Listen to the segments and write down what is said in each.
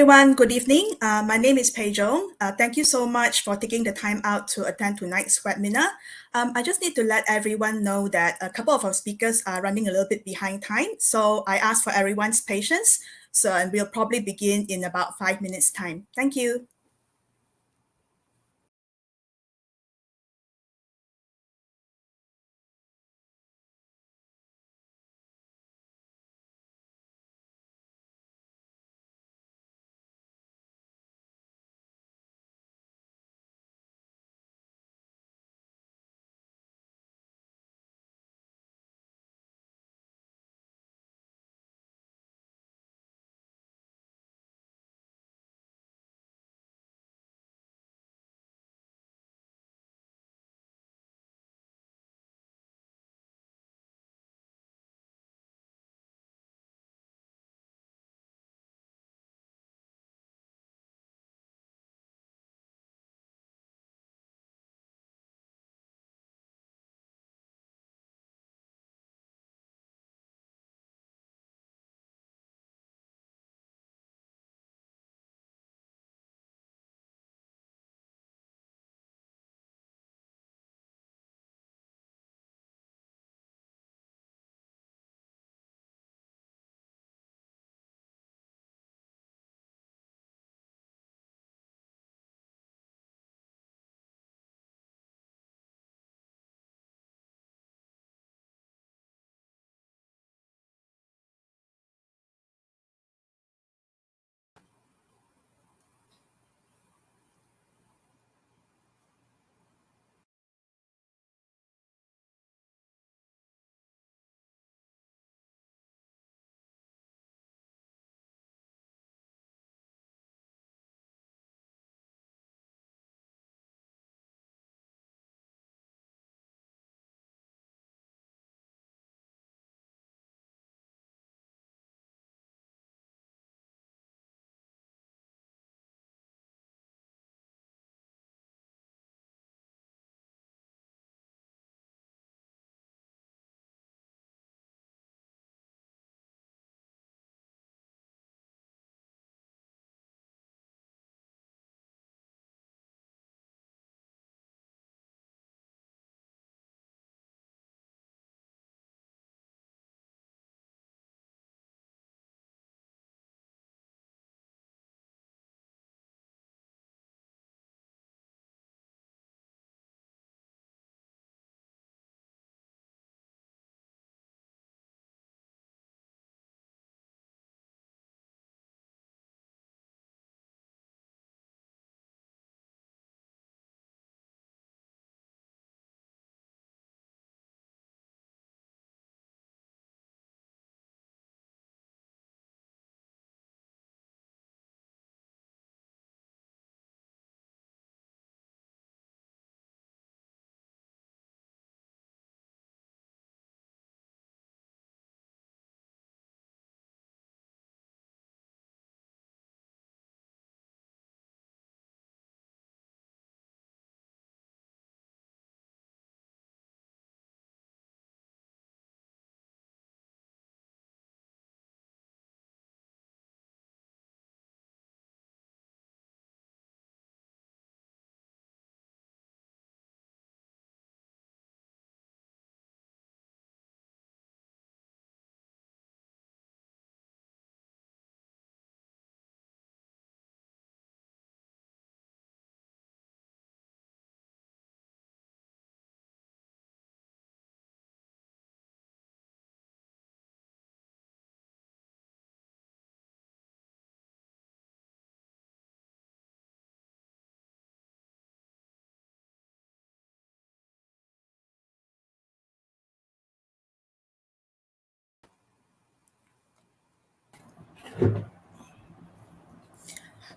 everyone, good evening. My name is Jung. Thank you so much for taking the time out to attend tonight's webinar. I just need to let everyone know that a couple of our speakers are running a little bit behind time, so I ask for everyone's patience. And we'll probably begin in about 5 minutes time. Thank you.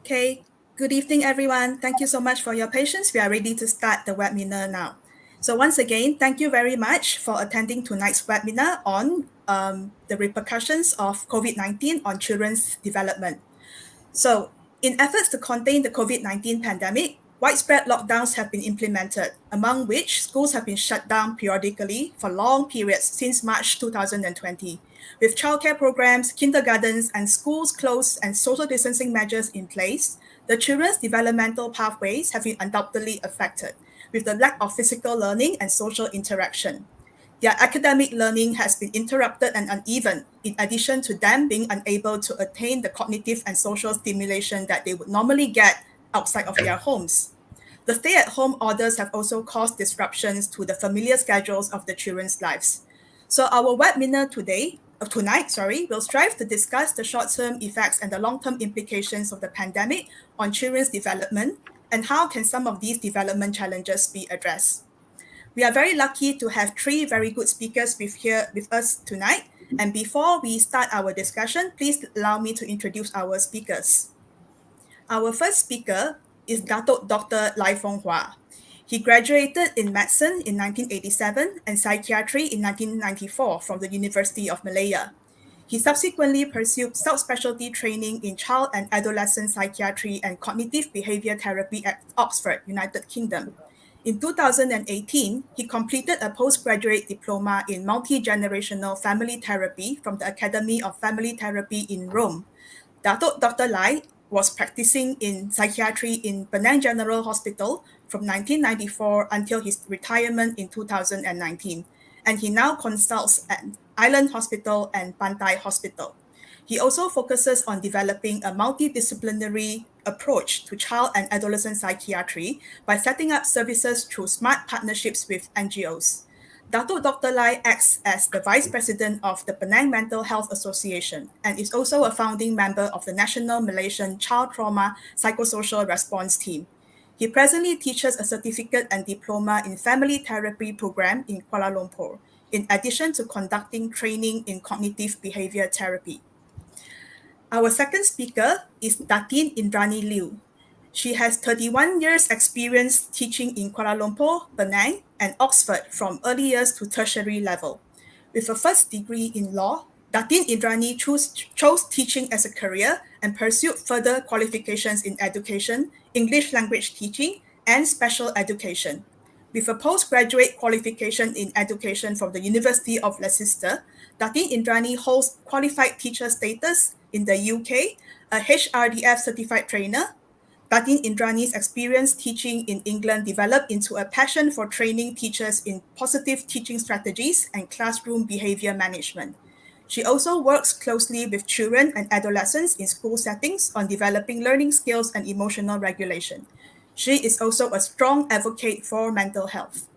Okay, good evening, everyone. Thank you so much for your patience. We are ready to start the webinar now. So once again, thank you very much for attending tonight's webinar on the repercussions of COVID-19 on children's development. So in efforts to contain the COVID-19 pandemic, widespread lockdowns have been implemented, among which schools have been shut down periodically for long periods since March 2020. With childcare programs, kindergartens, and schools closed and social distancing measures in place, the children's developmental pathways have been undoubtedly affected, with the lack of physical learning and social interaction. Their academic learning has been interrupted and uneven, in addition to them being unable to attain the cognitive and social stimulation that they would normally get outside of their homes. The stay-at-home orders have also caused disruptions to the familiar schedules of the children's lives. So our webinar tonight, will strive to discuss the short-term effects and the long-term implications of the pandemic on children's development and how can some of these development challenges be addressed. We are very lucky to have three very good speakers with us tonight. And before we start our discussion, please allow me to introduce our speakers. Our first speaker is Dato Dr. Liew. He graduated in medicine in 1987 and psychiatry in 1994 from the University of Malaya. He subsequently pursued subspecialty training in child and adolescent psychiatry and cognitive behavior therapy at Oxford, United Kingdom. In 2018, he completed a postgraduate diploma in multi-generational family therapy from the Academy of Family Therapy in Rome. Dr. Liew was practicing in psychiatry in Penang General Hospital from 1994 until his retirement in 2019, and he now consults at Island Hospital and Pantai Hospital. He also focuses on developing a multidisciplinary approach to child and adolescent psychiatry by setting up services through smart partnerships with NGOs. Dato Dr. Liew acts as the Vice President of the Penang Mental Health Association and is also a founding member of the National Malaysian Child Trauma Psychosocial Response Team. He presently teaches a certificate and diploma in family therapy program in Kuala Lumpur, in addition to conducting training in cognitive behavior therapy. Our second speaker is Datin Indranee Liew. She has 31 years experience teaching in Kuala Lumpur, Penang, and Oxford from early years to tertiary level. With a first degree in law, Datin Indranee chose teaching as a career and pursued further qualifications in education, English language teaching, and special education. With a postgraduate qualification in education from the University of Leicester, Datin Indranee holds qualified teacher status in the UK, a HRDF certified trainer. Datin Indranee's experience teaching in England developed into a passion for training teachers in positive teaching strategies and classroom behavior management. She also works closely with children and adolescents in school settings on developing learning skills and emotional regulation. She is also a strong advocate for mental health.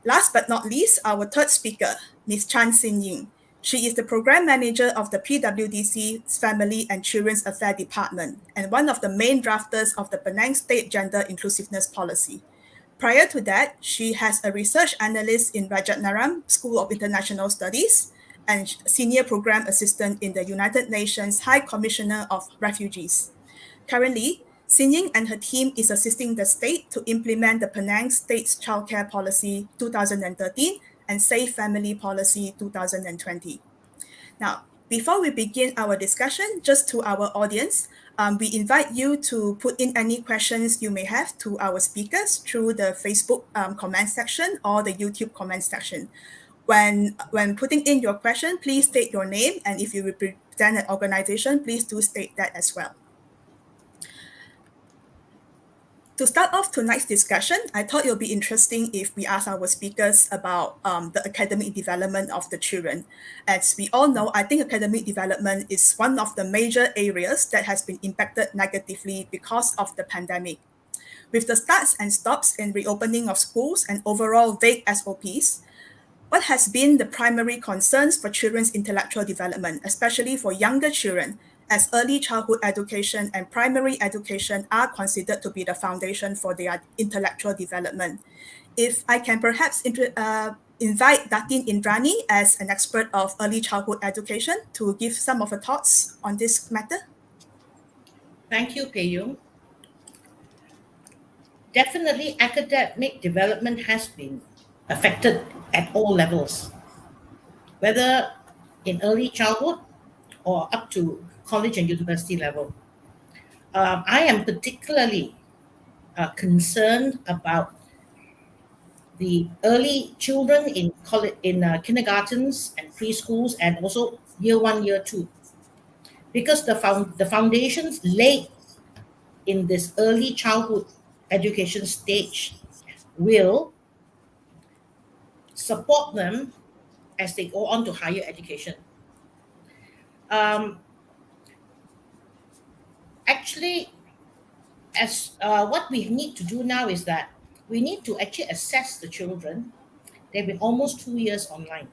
Last but not least, our third speaker, Ms. Chan Sin Ying. She is the Program Manager of the PWDC's Family and Children's Affairs Department and one of the main drafters of the Penang State Gender Inclusiveness Policy. Prior to that, she has a research analyst in Rajatnaram School of International Studies and Senior Program Assistant in the United Nations High Commissioner of Refugees. Currently, Sin Ying and her team is assisting the state to implement the Penang State's Childcare Policy 2013 and Safe Family Policy 2020. Now, before we begin our discussion, just to our audience, we invite you to put in any questions you may have to our speakers through the Facebook comment section or the YouTube comment section. When putting in your question, please state your name, and if you represent an organization, please do state that as well. To start off tonight's discussion, I thought it would be interesting if we ask our speakers about the academic development of the children. As we all know, I think academic development is one of the major areas that has been impacted negatively because of the pandemic. With the starts and stops in reopening of schools and overall vague SOPs, what has been the primary concerns for children's intellectual development, especially for younger children, as early childhood education and primary education are considered to be the foundation for their intellectual development? If I can perhaps invite Datin Indranee as an expert of early childhood education to give some of her thoughts on this matter. Thank you, Yeong. Definitely, academic development has been affected at all levels, whether in early childhood or up to college and university level. I am particularly concerned about the early children in kindergartens and preschools, and also year 1, year 2, because the foundations laid in this early childhood education stage will support them as they go on to higher education. Actually, as what we need to do now is that we need to actually assess the children. They've been almost 2 years online.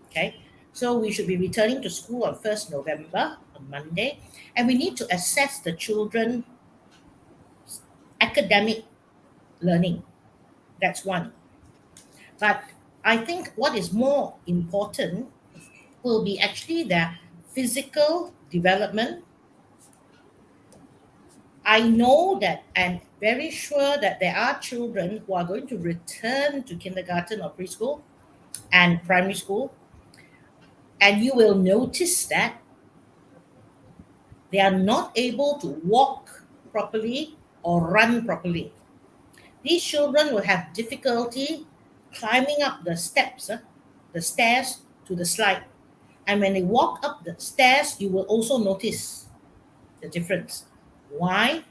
Okay, so we should be returning to school on 1st November, on Monday, and we need to assess the children academic learning. That's one. But I think what is more important will be actually their physical development. I know that, and very sure that there are children who are going to return to kindergarten or preschool and primary school, and you will notice that they are not able to walk properly or run properly. These children will have difficulty climbing up the steps, the stairs to the slide. And when they walk up the stairs, you will also notice the difference. Why?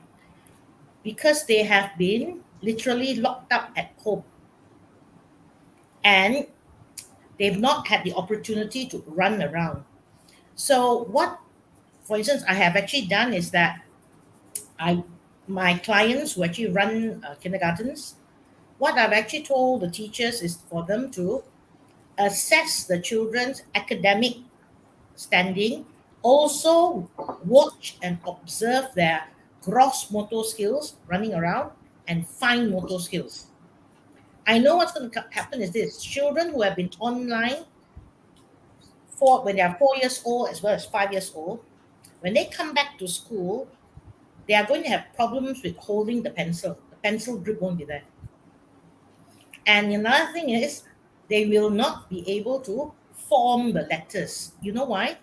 Because they have been literally locked up at home. And they've not had the opportunity to run around. So what, for instance, I have actually done is that my clients who actually run kindergartens, what I've actually told the teachers is for them to assess the children's academic standing, also watch and observe their gross motor skills, running around, and fine motor skills. I know what's going to happen is this: children who have been online when they are 4 years old as well as 5 years old, when they come back to school, they are going to have problems with holding the pencil. The pencil grip won't be there. And another thing is, they will not be able to form the letters. You know why?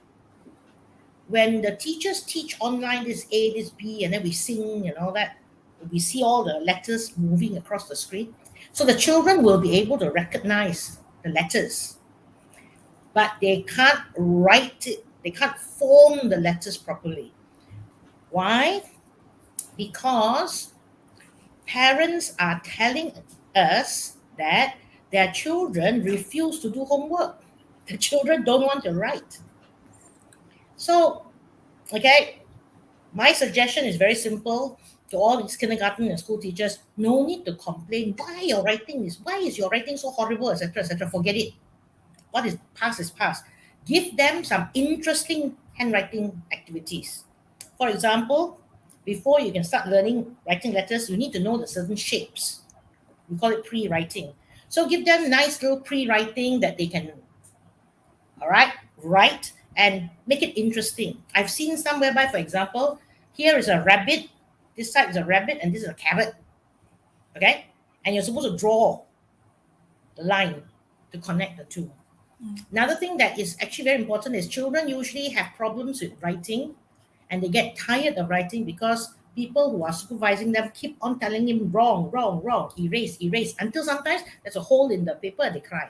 When the teachers teach online, this A, this B, and then we sing and all that, we see all the letters moving across the screen. So the children will be able to recognize the letters, but they can't write it. They can't form the letters properly. Why? Because parents are telling us that their children refuse to do homework. The children don't want to write. So, okay, my suggestion is very simple to all these kindergarten and school teachers: no need to complain. Why is your writing so horrible, etc., etc. Forget it. What is past is past. Give them some interesting handwriting activities. For example, before you can start learning writing letters, you need to know the certain shapes. We call it pre-writing. So give them nice little pre-writing that they can, all right, write and make it interesting. I've seen some whereby, for example, here is a rabbit, this side is a rabbit, and this is a carrot. Okay? And you're supposed to draw the line to connect the two. Another thing that is actually very important is children usually have problems with writing, and they get tired of writing because people who are supervising them keep on telling him wrong, wrong, wrong, erase, erase, until sometimes there's a hole in the paper and they cry.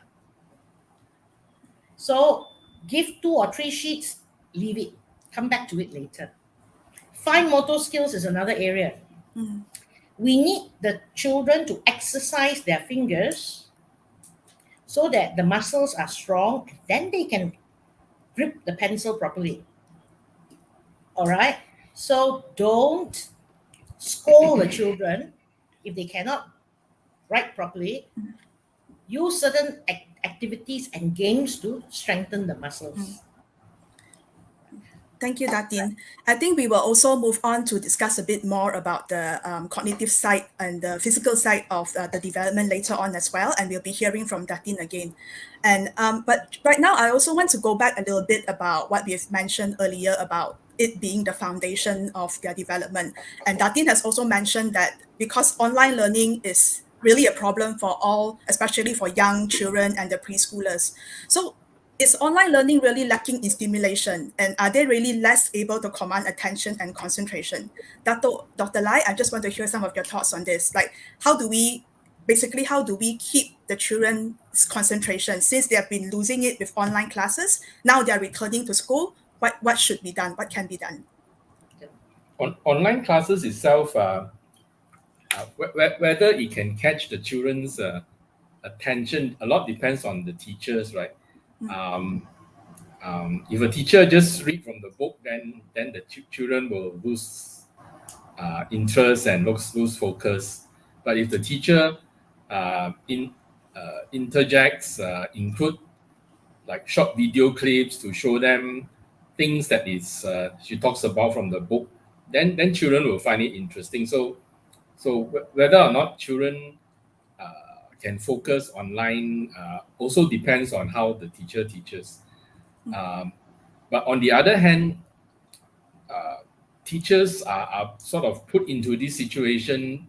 So give 2 or 3 sheets, leave it, come back to it later. Fine motor skills is another area. We need the children to exercise their fingers so that the muscles are strong, then they can grip the pencil properly. All right? So don't scold the children if they cannot write properly. Use certain activities and games to strengthen the muscles. Thank you, Datin. I think we will also move on to discuss a bit more about the cognitive side and the physical side of the development later on as well, and we'll be hearing from Datin again. And but right now, I also want to go back a little bit about what we've mentioned earlier about it being the foundation of their development. And Datin has also mentioned that because online learning is really a problem for all, especially for young children and the preschoolers. So is online learning really lacking in stimulation, and are they really less able to command attention and concentration? Dr. Lai, I just want to hear some of your thoughts on this. Like, how do we basically, how do we keep the children's concentration since they have been losing it with online classes? Now they are returning to school. What should be done? What can be done? Online classes itself, whether it can catch the children's attention, a lot depends on the teachers, right? If a teacher just read from the book, then the children will lose interest and lose focus. But if the teacher interjects, include like short video clips to show them things that is she talks about from the book, then children will find it interesting. So whether or not children can focus online also depends on how the teacher teaches. But on the other hand, teachers are sort of put into this situation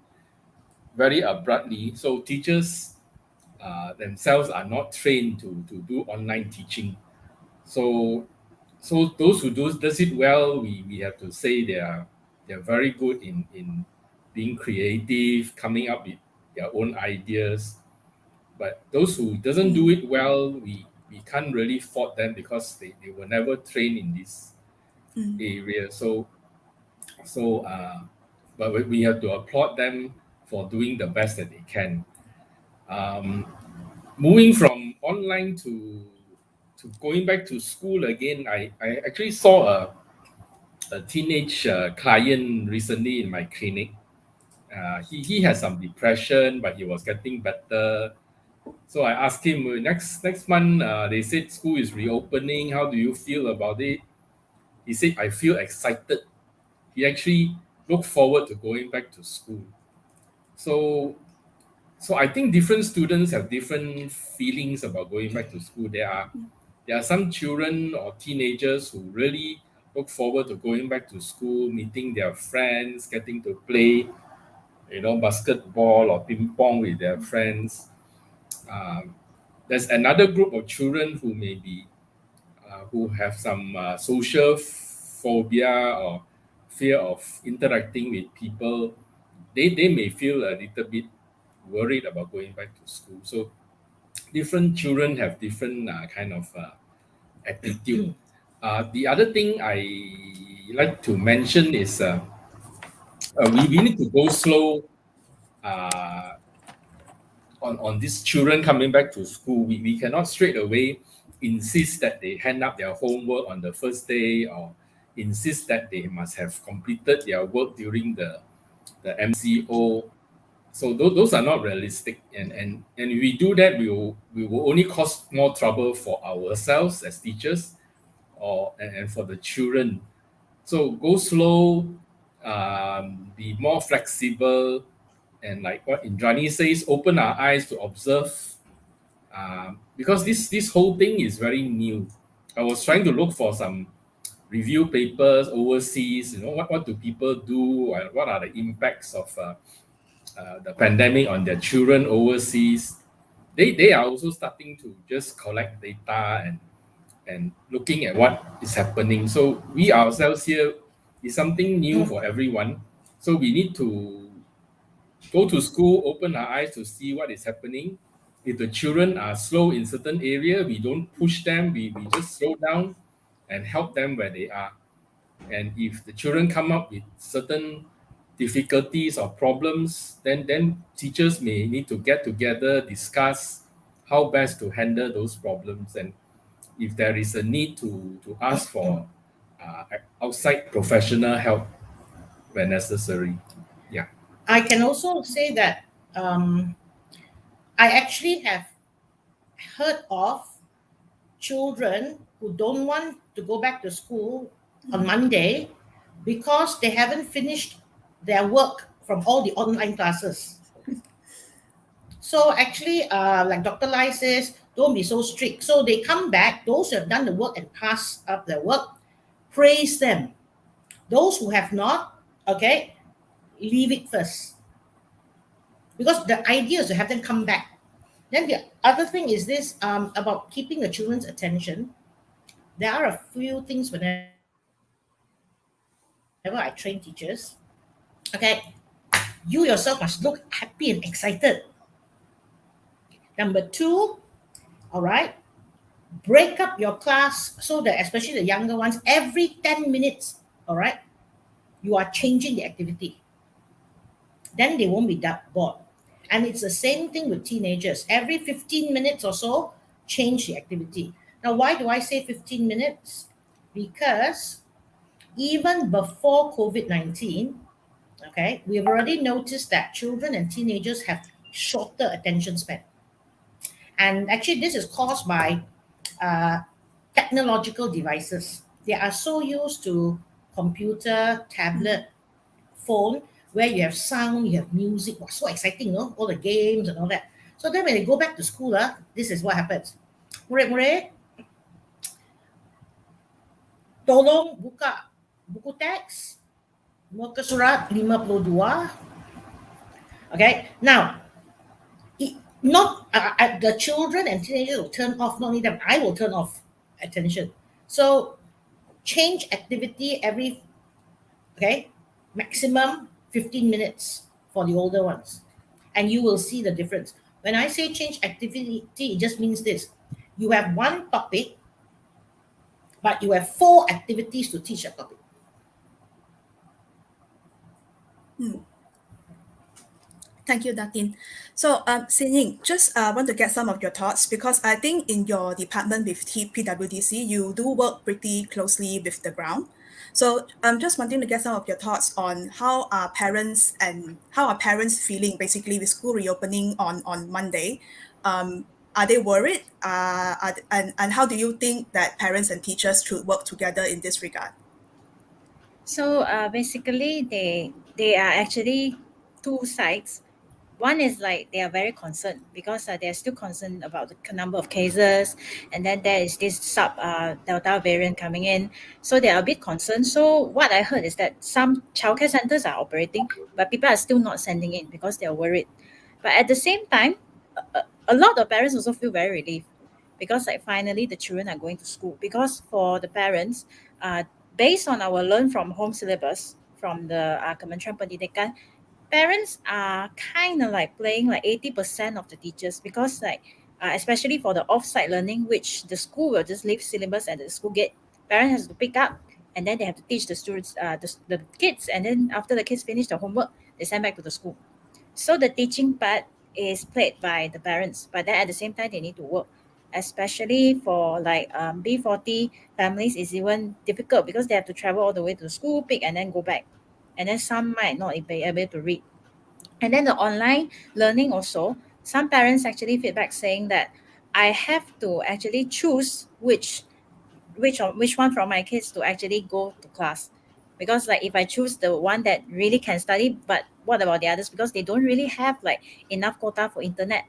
very abruptly. So teachers themselves are not trained to do online teaching. So those who does it well, we have to say they're very good in being creative, coming up with their own ideas. But those who doesn't do it well, we can't really fault them because they were never trained in this area. But we have to applaud them for doing the best that they can. Moving from online to going back to school again, I actually saw a teenage client recently in my clinic. He had some depression, but he was getting better. So I asked him, next month, they said school is reopening. How do you feel about it? He said, I feel excited. He actually looked forward to going back to school. So I think different students have different feelings about going back to school. There are some children or teenagers who really look forward to going back to school, meeting their friends, getting to play, basketball or ping pong with their friends. There's another group of children who may be who have some social phobia or fear of interacting with people. They may feel a little bit worried about going back to school. So different children have different kind of attitude. The other thing I like to mention is we need to go slow on these children coming back to school. We cannot straight away insist that they hand up their homework on the first day or insist that they must have completed their work during the MCO. So those are not realistic, and if we do that, we will only cause more trouble for ourselves as teachers, and for the children. So go slow, be more flexible, and like what Indranee says, open our eyes to observe, because this whole thing is very new. I was trying to look for some review papers overseas. What do people do? What are the impacts of the pandemic on their children overseas? They are also starting to just collect data and looking at what is happening. So we ourselves here is something new for everyone. So we need to go to school, open our eyes to see what is happening. If the children are slow in certain area, we don't push them. We just slow down and help them where they are. And if the children come up with certain difficulties or problems, then teachers may need to get together, discuss how best to handle those problems, and if there is a need to ask for outside professional help when necessary. Yeah. I can also say that I actually have heard of children who don't want to go back to school on Monday because they haven't finished their work from all the online classes. So actually, like Dr. Lai says, don't be so strict. So they come back, those who have done the work and passed up their work, praise them. Those who have not, okay, leave it first. Because the idea is to have them come back. Then the other thing is this, about keeping the children's attention. There are a few things whenever I train teachers. Okay, you yourself must look happy and excited. Number two, all right, break up your class so that especially the younger ones, every 10 minutes, all right, you are changing the activity. Then they won't be that bored. And it's the same thing with teenagers. Every 15 minutes or so, change the activity. Now, why do I say 15 minutes? Because even before COVID-19, okay, we've already noticed that children and teenagers have shorter attention span. And actually, this is caused by uh, technological devices. They are so used to computer, tablet, phone, where you have sound, you have music. Wow, so exciting, no? All the games and all that. So then when they go back to school, this is what happens. Murid-murid, tolong buka buku teks, muka surat 52. Okay, now, not the children and teenagers will turn off, not only them, I will turn off attention. So change activity every, okay, maximum 15 minutes for the older ones. And you will see the difference. When I say change activity, it just means this. You have one topic, but you have 4 activities to teach that topic. Thank you, Datin. So, Ying, just want to get some of your thoughts because I think in your department with PWDC, you do work pretty closely with the ground. So, I'm just wanting to get some of your thoughts on how are parents feeling basically with school reopening on Monday. Are they worried? And how do you think that parents and teachers should work together in this regard? So basically, they are actually two sides. One is like they are very concerned because they are still concerned about the number of cases, and then there is this Delta variant coming in, so they are a bit concerned. So what I heard is that some childcare centers are operating, but people are still not sending in because they are worried. But at the same time, a lot of parents also feel very relieved because like finally the children are going to school. Because for the parents, based on our learn from home syllabus from the Kementerian Pendidikan, parents are kind of like playing like 80% of the teachers because like especially for the off-site learning, which the school will just leave syllabus at the school gate, parents has to pick up and then they have to teach the students, the kids, and then after the kids finish the homework, they send back to the school. So the teaching part is played by the parents, but then at the same time they need to work, especially for like B40 families is even difficult because they have to travel all the way to the school, pick and then go back, and then some might not be able to read. And then the online learning also, some parents actually feedback saying that I have to actually choose which one from my kids to actually go to class, because like if I choose the one that really can study, but what about the others, because they don't really have like enough quota for internet.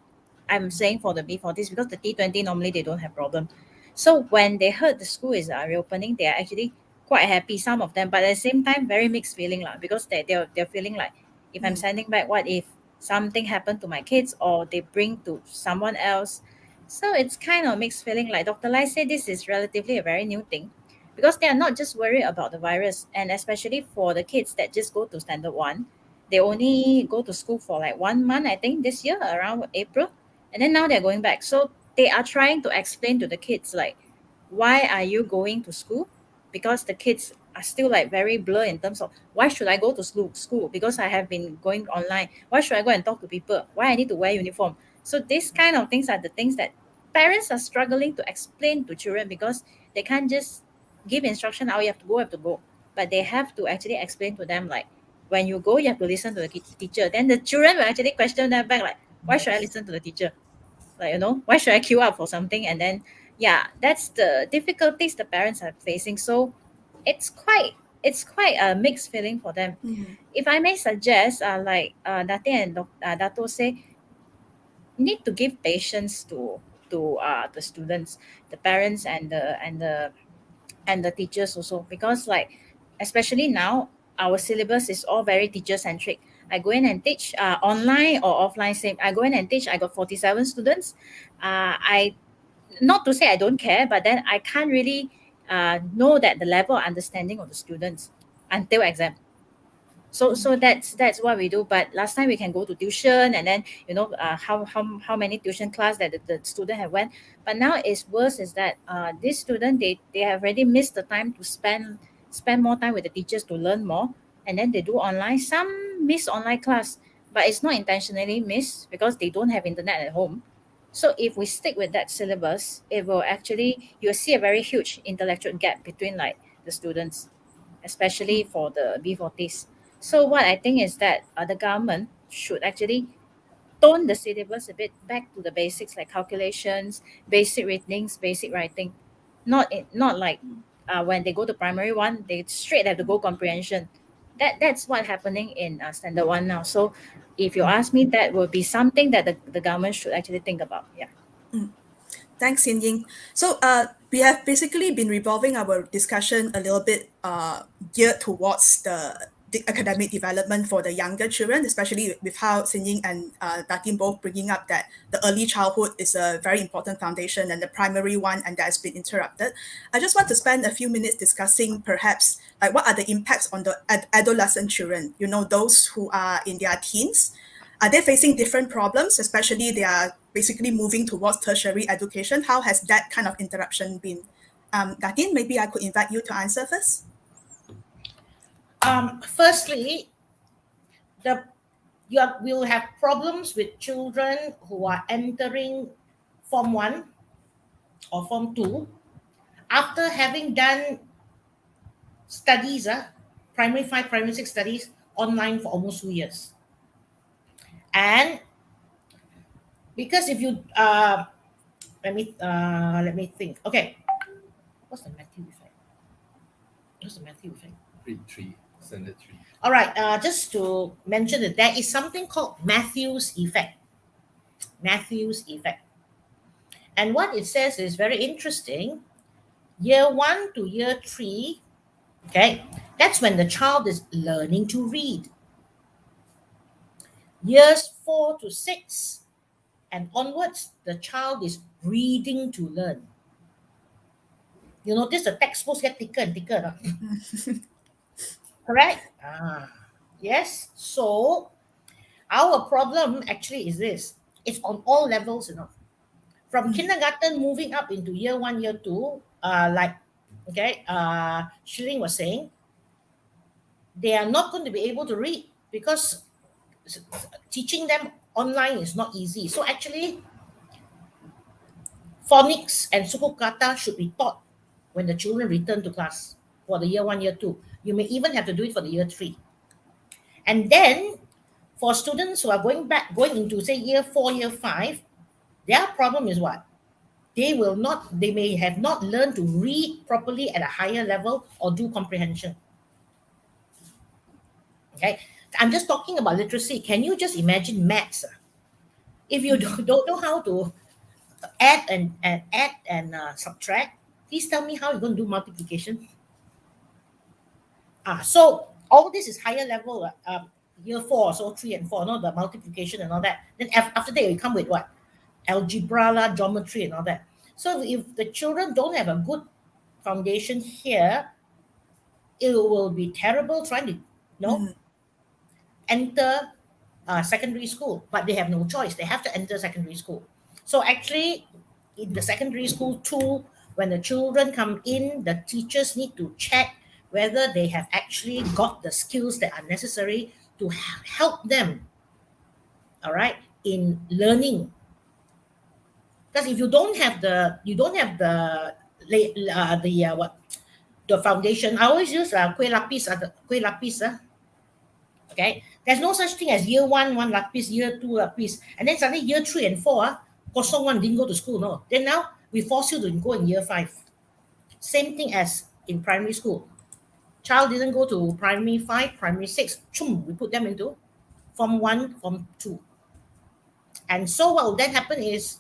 I'm saying for the B40s because the T20 normally they don't have problem. So when they heard the school is reopening, they are actually quite happy, some of them, but at the same time very mixed feeling lah, because they're feeling like if I'm sending back, what if something happened to my kids or they bring to someone else. So it's kind of mixed feeling. Like Dr. Lai said, this is relatively a very new thing because they are not just worried about the virus, and especially for the kids that just go to standard one, they only go to school for like 1 month, I think, this year around April, and then now they're going back. So they are trying to explain to the kids like, why are you going to school? Because the kids are still like very blur in terms of why should I go to school because I have been going online. Why should I go and talk to people? Why I need to wear uniform? So these kind of things are the things that parents are struggling to explain to children because they can't just give instruction, oh, you have to go. But they have to actually explain to them like, when you go, you have to listen to the teacher. Then the children will actually question them back like, why should I listen to the teacher? Like, why should I queue up for something? And then, yeah, that's the difficulties the parents are facing. So it's quite a mixed feeling for them. If I may suggest, like Datin and Dato say, need to give patience to the students, the parents, and the teachers also, because like especially now our syllabus is all very teacher centric. I go in and teach online or offline, same, I go in and teach, I got 47 students. I Not to say I don't care, but then I can't really know that the level of understanding of the students until exam. So that's what we do. But last time we can go to tuition, and then how many tuition class that the student have went. But now it's worse is that this student, they have already missed the time to spend more time with the teachers to learn more, and then they do online. Some miss online class, but it's not intentionally missed because they don't have internet at home. So if we stick with that syllabus, it will actually, you'll see a very huge intellectual gap between like the students, especially for the B40s. So what I think is that the government should actually tone the syllabus a bit back to the basics like calculations, basic readings, basic writing. Not like when they go to primary one, they straight have to go comprehension. That's what happening in standard one now. So if you ask me, that will be something that the government should actually think about. Yeah. Thanks, Ying. So we have basically been revolving our discussion a little bit geared towards the academic development for the younger children, especially with how Ying and Datin both bringing up that the early childhood is a very important foundation and the primary one, and that has been interrupted. I just want to spend a few minutes discussing perhaps like what are the impacts on the adolescent children, those who are in their teens. Are they facing different problems, especially they are basically moving towards tertiary education? How has that kind of interruption been? Datin, maybe I could invite you to answer first. Firstly, we'll have problems with children who are entering Form 1 or Form 2 after having done studies, primary 5, primary 6 studies online for almost 2 years. And because if you, let me think. Okay, what's the Matthew effect? Grade 3, standard 3. All right, just to mention that there is something called Matthew's effect. And what it says is very interesting. Year 1 to year 3, okay, that's when the child is learning to read. Years 4 to 6 and onwards, the child is reading to learn. You notice the textbooks get thicker and thicker, no? Correct? Yes. So our problem actually is this. It's on all levels, From kindergarten moving up into year 1, year 2, Shilling was saying, they are not going to be able to read because teaching them online is not easy. So actually, phonics and suku kata should be taught when the children return to class for the year 1, year 2. You may even have to do it for the year 3. And then for students who are going into, say, year 4, year 5, their problem is what? They may have not learned to read properly at a higher level or do comprehension. Okay, I'm just talking about literacy. Can you just imagine maths? If you don't know how to add and subtract, please tell me how you're going to do multiplication. So all this is higher level, year 4, so 3 and 4, the multiplication and all that. Then after that, you come with what? Algebra, geometry and all that. So if the children don't have a good foundation here, it will be terrible trying to enter secondary school, but they have no choice. They have to enter secondary school. So actually, in the secondary school too, when the children come in, the teachers need to check whether they have actually got the skills that are necessary to help them, all right, in learning. Because if you don't have the foundation. I always use kueh lapis. Okay, there's no such thing as year 1 lapis, year 2 lapis, and then suddenly year 3 and 4 kosong one didn't go to school. No, then now we force you to go in year 5. Same thing as in primary school. Child didn't go to primary 5, primary 6. We put them into Form 1, Form 2. And so what will then happen is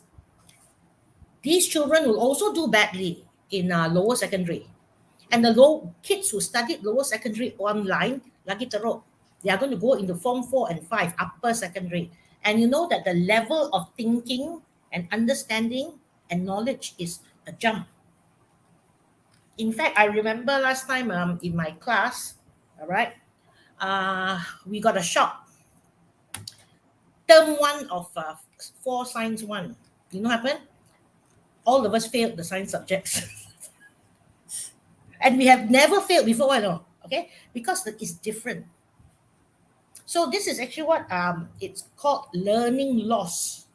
these children will also do badly in lower secondary. And the kids who studied lower secondary online, lagi teruk, they are going to go into Form 4 and 5, upper secondary. And you know that the level of thinking and understanding and knowledge is a jump. In fact, I remember last time in my class, all right, we got a shock. Term 1 of 4 science 1. You know what happened? All of us failed the science subjects. And we have never failed before, I know, okay? Because it's different. So this is actually what it's called learning loss.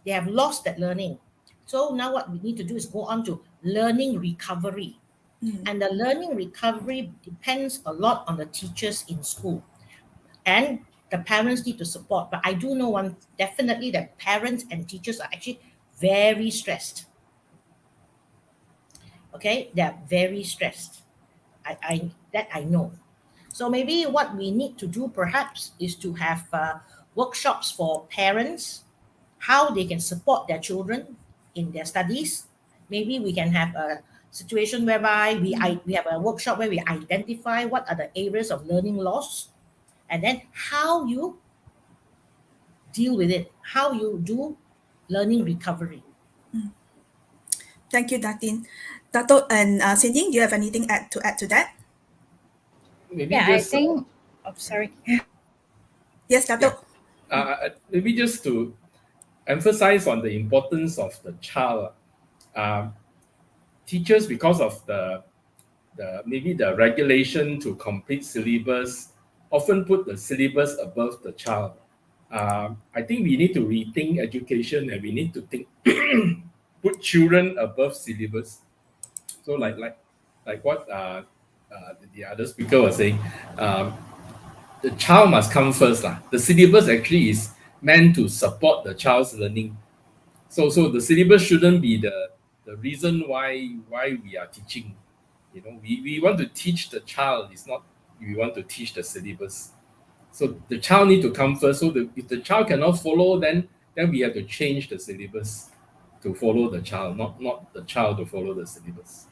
They have lost that learning. So now what we need to do is go on to learning recovery. And the learning recovery depends a lot on the teachers in school. And the parents need to support. But I do know one definitely that parents and teachers are actually very stressed. Okay, they're very stressed. I know. So maybe what we need to do perhaps is to have workshops for parents, how they can support their children in their studies. Maybe we can have a situation whereby we have a workshop where we identify what are the areas of learning loss, and then how you deal with it, how you do learning recovery. Thank you, Datin. Dato and Ying, do you have anything to add to that? Maybe Yeah, I just think. Oh, sorry. Yes, Dato. maybe just to emphasize on the importance of the child. Teachers, because of the maybe the regulation to complete syllabus, often put the syllabus above the child. I think we need to rethink education, and we need to think put children above syllabus. So like what the other speaker was saying, the child must come first. The syllabus actually is meant to support the child's learning. So the syllabus shouldn't be the reason why we are teaching. We want to teach the child. It's not we want to teach the syllabus. So the child need to come first. So if the child cannot follow, then we have to change the syllabus to follow the child, not the child to follow the syllabus.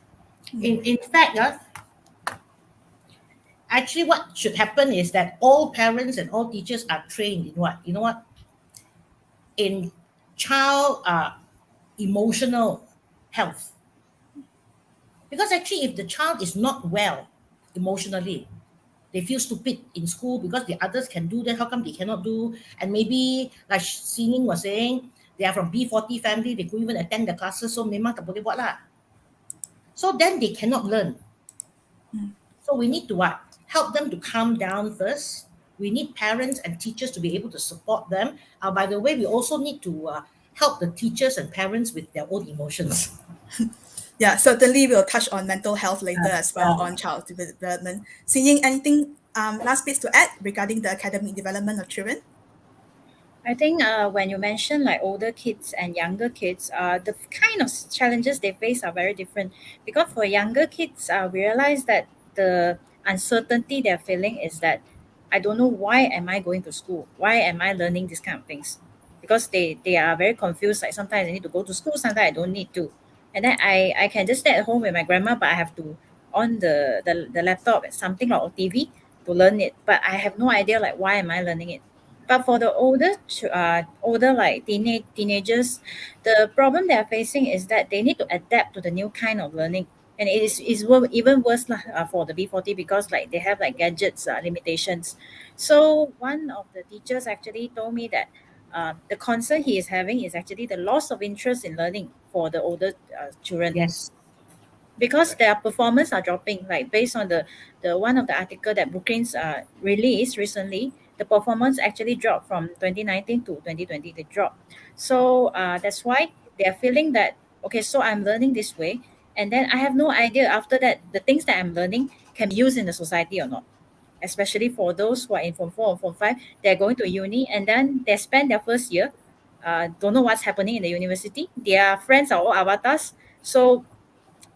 In fact, actually what should happen is that all parents and all teachers are trained in what? You know what? In child emotional health. Because actually if the child is not well emotionally, they feel stupid in school because the others can do that, how come they cannot do? And maybe like Ying was saying, they are from B40 family, they couldn't even attend the classes, so memang tak boleh buat lah. So then they cannot learn. So we need to what? Help them to calm down first. We need parents and teachers to be able to support them. By the way, we also need to help the teachers and parents with their own emotions. Yeah, certainly we'll touch on mental health later as well on child development. Ying, anything last bits to add regarding the academic development of children? I think when you mention like older kids and younger kids, the kind of challenges they face are very different. Because for younger kids, we realize that the uncertainty they're feeling is that I don't know why am I going to school? Why am I learning these kind of things? Because they are very confused. Like sometimes I need to go to school, sometimes I don't need to. And then I can just stay at home with my grandma, but I have to on the laptop, something like TV to learn it. But I have no idea like why am I learning it. But for the older like teenagers, the problem they are facing is that they need to adapt to the new kind of learning, and it is even worse lah, for the B40 because like they have like gadgets limitations. So one of the teachers actually told me that the concern he is having is actually the loss of interest in learning for the older children. Yes. Because their performance are dropping, like based on the one of the article that Brookings released recently, the performance actually dropped from 2019 to 2020. They dropped. So that's why they're feeling that okay, so I'm learning this way, and then I have no idea after that the things that I'm learning can be used in the society or not. Especially for those who are in Form 4 or Form 5, they're going to uni and then they spend their first year, don't know what's happening in the university. Their friends are all avatars. So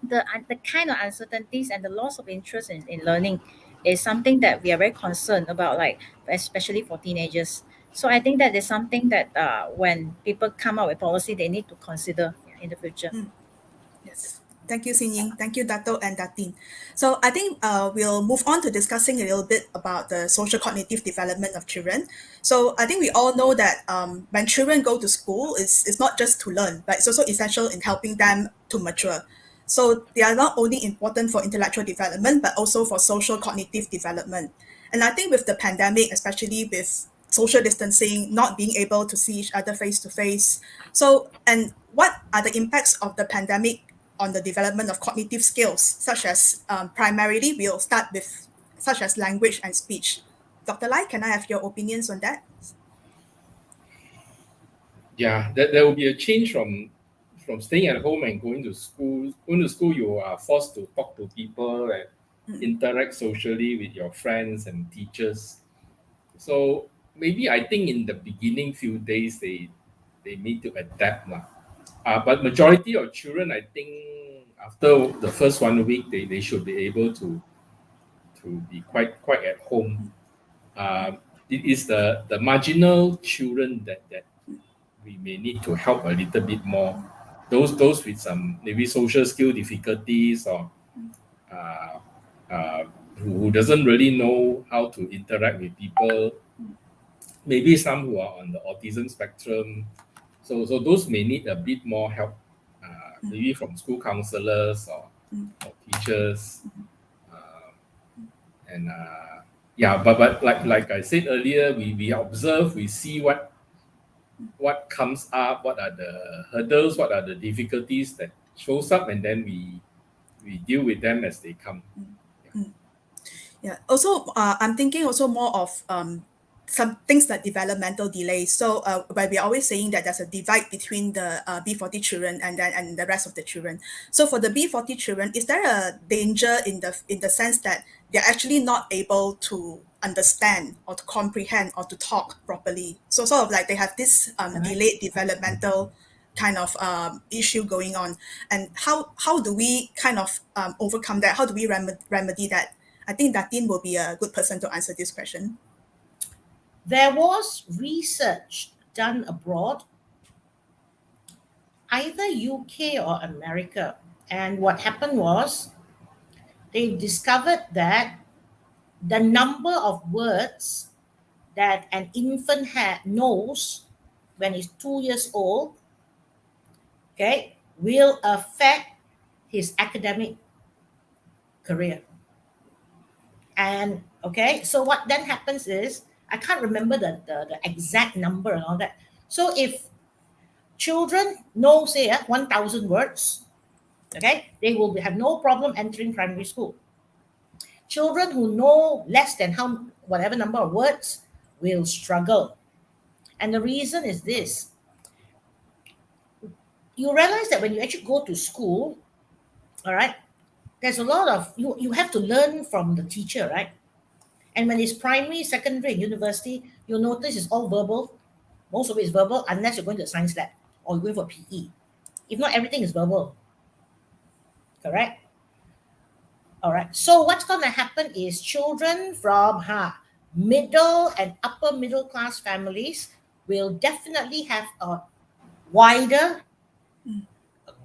the kind of uncertainties and the loss of interest in learning is something that we are very concerned about, like especially for teenagers. So I think that is something that when people come out with policy, they need to consider in the future. Yes. Thank you, Ying. Thank you, Dato and Datin. So I think we'll move on to discussing a little bit about the social cognitive development of children. So I think we all know that when children go to school, it's not just to learn, but it's also essential in helping them to mature. So they are not only important for intellectual development, but also for social cognitive development. And I think with the pandemic, especially with social distancing, not being able to see each other face to face. So, and what are the impacts of the pandemic on the development of cognitive skills, such as primarily we'll start with such as language and speech. Dr. Lai, can I have your opinions on that? Yeah, there will be a change from staying at home and going to school. Going to school, you are forced to talk to people and interact socially with your friends and teachers. So maybe I think in the beginning few days they need to adapt lah. But majority of children, I think after the first 1 week, they should be able to be quite at home. It is the marginal children that we may need to help a little bit more. Those with some maybe social skill difficulties or who doesn't really know how to interact with people. Maybe some who are on the autism spectrum. So those may need a bit more help, maybe from school counselors or teachers. But like I said earlier, we observe, we see what comes up, what are the hurdles, what are the difficulties that shows up, and then we deal with them as they come. Yeah. Also, I'm thinking also more of some things like developmental delays. So, but we're always saying that there's a divide between the B40 children and the rest of the children. So, for the B40 children, is there a danger in the sense that they're actually not able to understand or to comprehend or to talk properly? So, sort of like they have this delayed developmental kind of issue going on, and how do we kind of overcome that? How do we remedy that? I think Datin will be a good person to answer this question. There was research done abroad, either UK or America, and what happened was they discovered that the number of words that an infant knows when he's 2 years old, okay, will affect his academic career. And okay, so what then happens is, I can't remember the exact number and all that. So if children know, say, 1,000 words, okay, they will have no problem entering primary school. Children who know less than whatever number of words will struggle. And the reason is this. You realize that when you actually go to school, all right, there's a lot of, you have to learn from the teacher, right? And when it's primary, secondary, and university, you'll notice it's all verbal. Most of it is verbal, unless you're going to a science lab or you're going for PE. If not, everything is verbal. Correct? All right. So what's going to happen is children from middle and upper middle class families will definitely have a wider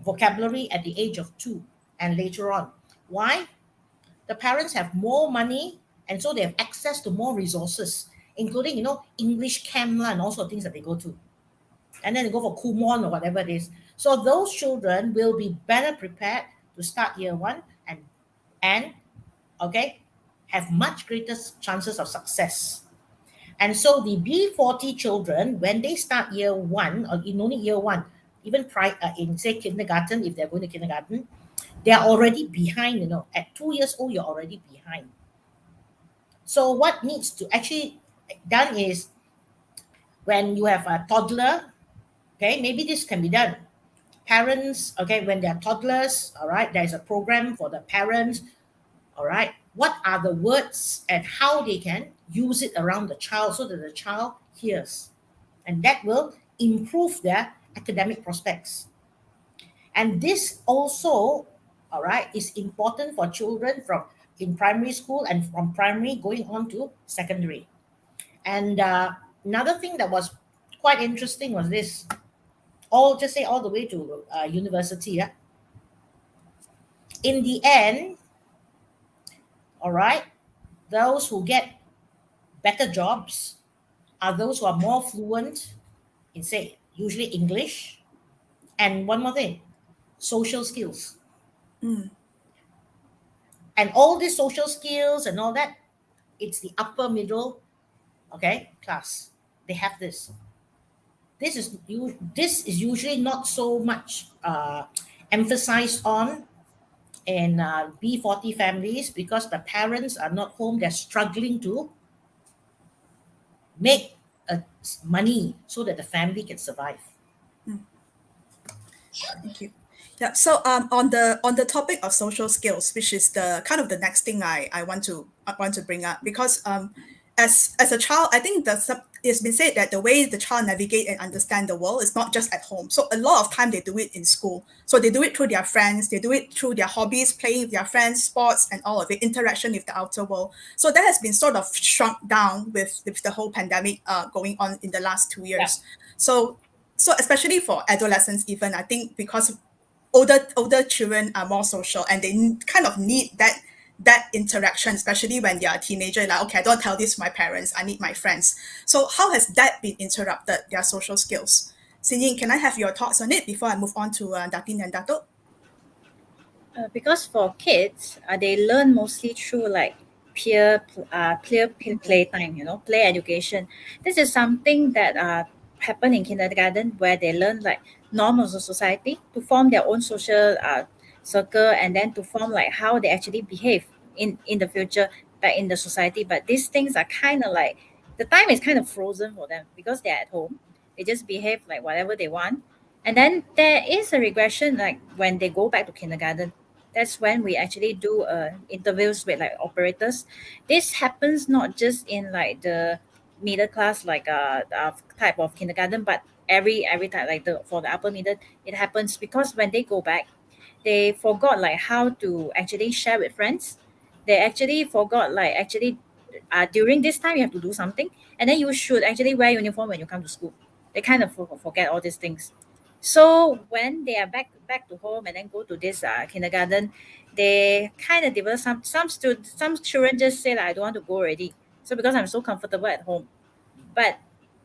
vocabulary at the age of 2 and later on. Why? The parents have more money, and so they have access to more resources, including, English camp and all sorts of things that they go to. And then they go for Kumon or whatever it is. So those children will be better prepared to start year 1 and have much greater chances of success. And so the B40 children, when they start year 1, or in only year 1, even in, say, kindergarten, if they're going to kindergarten, they're already behind, At 2 years old, you're already behind. So what needs to actually done is, when you have a toddler, okay, maybe this can be done. Parents, okay, when they're toddlers, all right, there's a program for the parents, all right, what are the words and how they can use it around the child so that the child hears. And that will improve their academic prospects. And this also, all right, is important for children in primary school and from primary going on to secondary. And another thing that was quite interesting was this, all the way to university. Yeah? In the end, all right, those who get better jobs are those who are more fluent in, say, usually English, and one more thing, social skills. And all these social skills and all that, it's the upper middle, okay, class. They have this. This is usually not so much emphasized on in B40 families because the parents are not home. They're struggling to make money so that the family can survive. Thank you. Yeah. So on the topic of social skills, which is the kind of the next thing I want to bring up, because as a child, I think it's been said that the way the child navigate and understand the world is not just at home. So a lot of time they do it in school. So they do it through their friends, they do it through their hobbies, playing with their friends, sports, and all of it, interaction with the outer world. So that has been sort of shrunk down with the whole pandemic going on in the last 2 years. So especially for adolescents, even I think because older children are more social and they kind of need that interaction, especially when you're a teenager. Like, okay, I don't tell this to my parents. I need my friends. So how has that been interrupted? Their social skills. Ying, can I have your thoughts on it before I move on to Datin and Dato? Because for kids, they learn mostly through like peer playtime, play education. This is something that happen in kindergarten where they learn like norms of society to form their own social circle and then to form like how they actually behave in the future back in the society. But these things are kind of like the time is kind of frozen for them because they're at home. They just behave like whatever they want. And then there is a regression like when they go back to kindergarten. That's when we actually do interviews with like operators. This happens not just in like the middle class like type of kindergarten, but every type like for the upper middle, it happens because when they go back, they forgot like how to actually share with friends. They actually forgot like actually during this time you have to do something, and then you should actually wear uniform when you come to school. They kind of forget all these things. So when they are back to home and then go to this kindergarten, they kind of develop some children just say that I don't want to go already. So because I'm so comfortable at home, but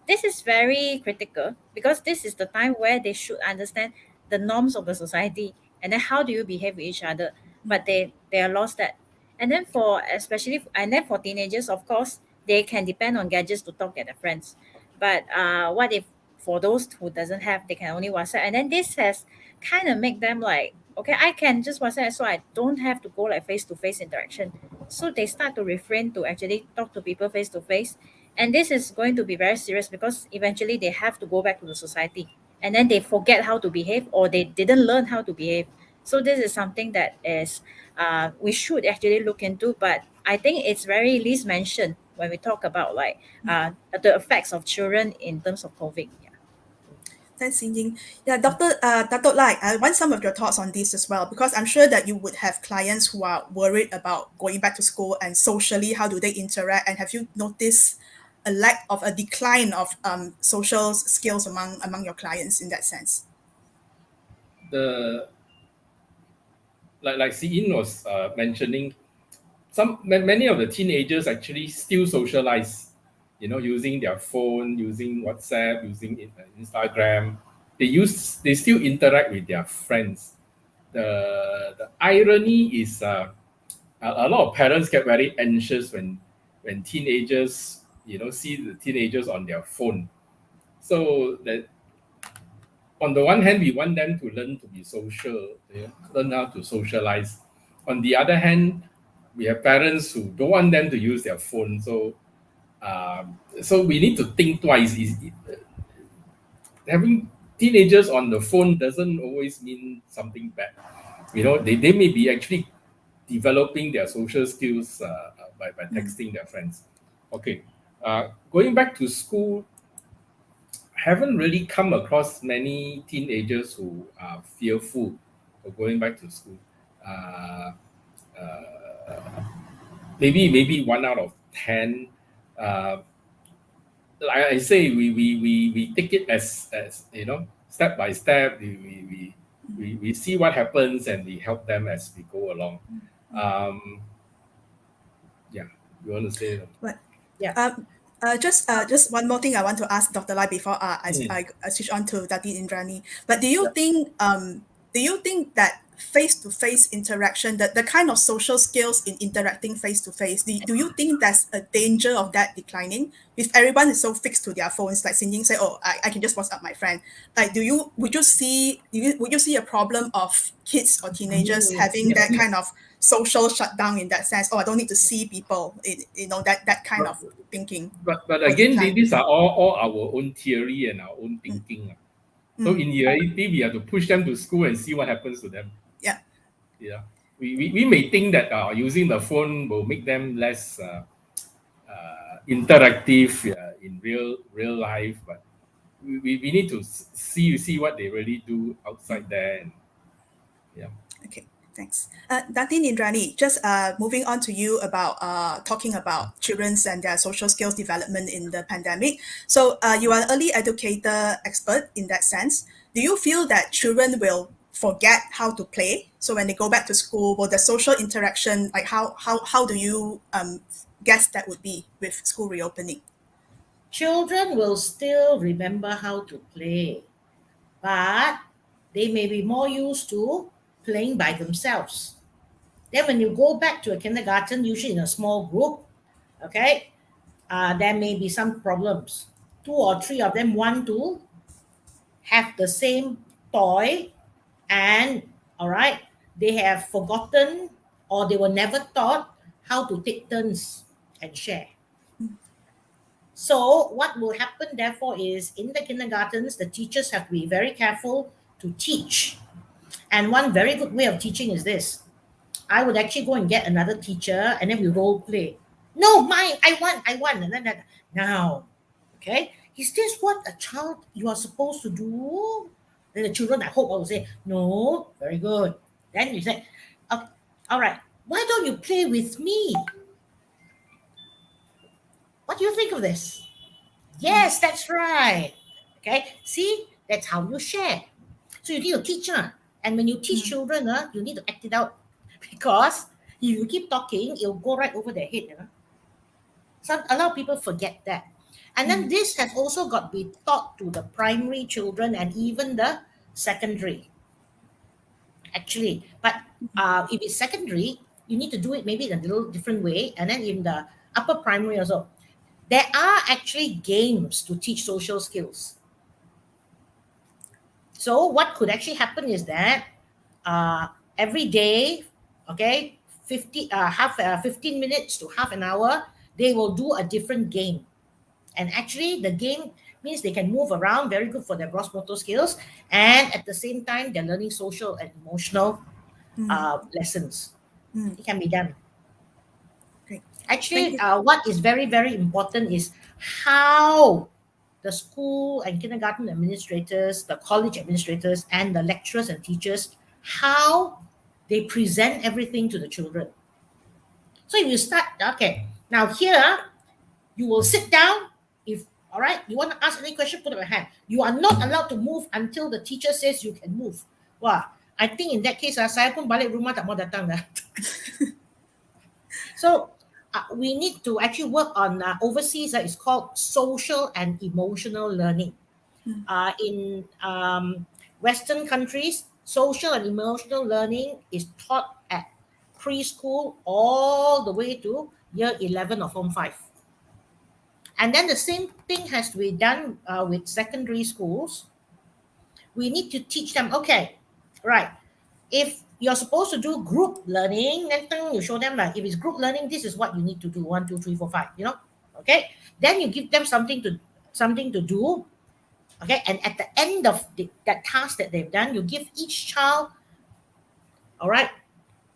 this is very critical because this is the time where they should understand the norms of the society and then how do you behave with each other. But they are lost that. And then for teenagers, of course, they can depend on gadgets to talk to their friends. But what if for those who doesn't have, they can only WhatsApp, and then this has kind of make them like, okay, I can just WhatsApp, so I don't have to go like face to face interaction. So they start to refrain to actually talk to people face to face, and this is going to be very serious because eventually they have to go back to the society, and then they forget how to behave or they didn't learn how to behave. So this is something that is we should actually look into, but I think it's very least mentioned when we talk about like the effects of children in terms of COVID. Yeah. Thanks, Ying. Yeah, Dato Lai, I want some of your thoughts on this as well, because I'm sure that you would have clients who are worried about going back to school and socially, how do they interact? And have you noticed a lack of a decline of social skills among your clients in that sense? The like Yin was mentioning, many of the teenagers actually still socialize, using their phone, using WhatsApp, using Instagram. They still interact with their friends. The irony is a lot of parents get very anxious when teenagers, see the teenagers on their phone. So that on the one hand, we want them to learn to be social, learn how to socialize. On the other hand, we have parents who don't want them to use their phone. So we need to think twice. Having teenagers on the phone doesn't always mean something bad. They may be actually developing their social skills by texting their friends. Okay, going back to school, haven't really come across many teenagers who are fearful of going back to school. Maybe 1 out of 10. Like I say, we take it as step by step. We see what happens and we help them as we go along. Yeah, you want to say that? But Yeah. just one more thing I want to ask Dr. Lai before I switch on to Datin Indranee. But do you think that face-to-face interaction, the kind of social skills in interacting face-to-face, do you think there's a danger of that declining? If everyone is so fixed to their phones, like Ying say, oh, I can just WhatsApp my friend. Like, would you see a problem of kids or teenagers having that kind of social shutdown in that sense? Oh, I don't need to see people, that kind of thinking. But again, these are all our own theory and our own thinking. So in reality, we have to push them to school and see what happens to them. Yeah. Yeah. We may think that using the phone will make them less interactive in real life, but we need to see what they really do outside there. And, yeah. Okay. Thanks. Datin, Indranee, just moving on to you about talking about children's and their social skills development in the pandemic. So you are an early educator expert in that sense. Do you feel that children will forget how to play? So when they go back to school, will the social interaction, like how do you guess that would be with school reopening? Children will still remember how to play, but they may be more used to playing by themselves. Then when you go back to a kindergarten, usually in a small group, okay, there may be some problems. 2 or 3 of them want to have the same toy, and all right, they have forgotten or they were never taught how to take turns and share. So what will happen therefore is in the kindergartens, the teachers have to be very careful to teach. And one very good way of teaching is this. I would actually go and get another teacher and then we role play. No, mine, I won. And then now, okay, is this what a child you are supposed to do? Then the children, I hope, will say, no, very good. Then you say, all right, why don't you play with me? What do you think of this? Yes, that's right. Okay, see, that's how you share. So you need to teach, and when you teach children, you need to act it out, because if you keep talking, it'll go right over their head. So a lot of people forget that. And then this has also got to be taught to the primary children and even the secondary, actually. But if it's secondary, you need to do it maybe in a little different way. And then in the upper primary also, there are actually games to teach social skills. So what could actually happen is that every day, okay, 15 minutes to half an hour, they will do a different game. And actually the game means they can move around, very good for their gross motor skills. And at the same time, they're learning social and emotional lessons. It can be done. Great. Actually, what is very, very important is how the school and kindergarten administrators, the college administrators, and the lecturers and teachers, how they present everything to the children. So if you start, okay, now here, you will sit down. If, all right, you want to ask any question, put up your hand. You are not allowed to move until the teacher says you can move. Wah, I think in that case, saya pun balik rumah tak mau datang dah. So we need to actually work on overseas. It's called social and emotional learning. In Western countries, social and emotional learning is taught at preschool all the way to year 11 or form 5. And then the same thing has to be done with secondary schools. We need to teach them, okay, right, if you're supposed to do group learning, then you show them like, if it's group learning, this is what you need to do, 1, 2, 3, 4, 5, okay? Then you give them something to do, okay? And at the end of that task that they've done, you give each child, all right,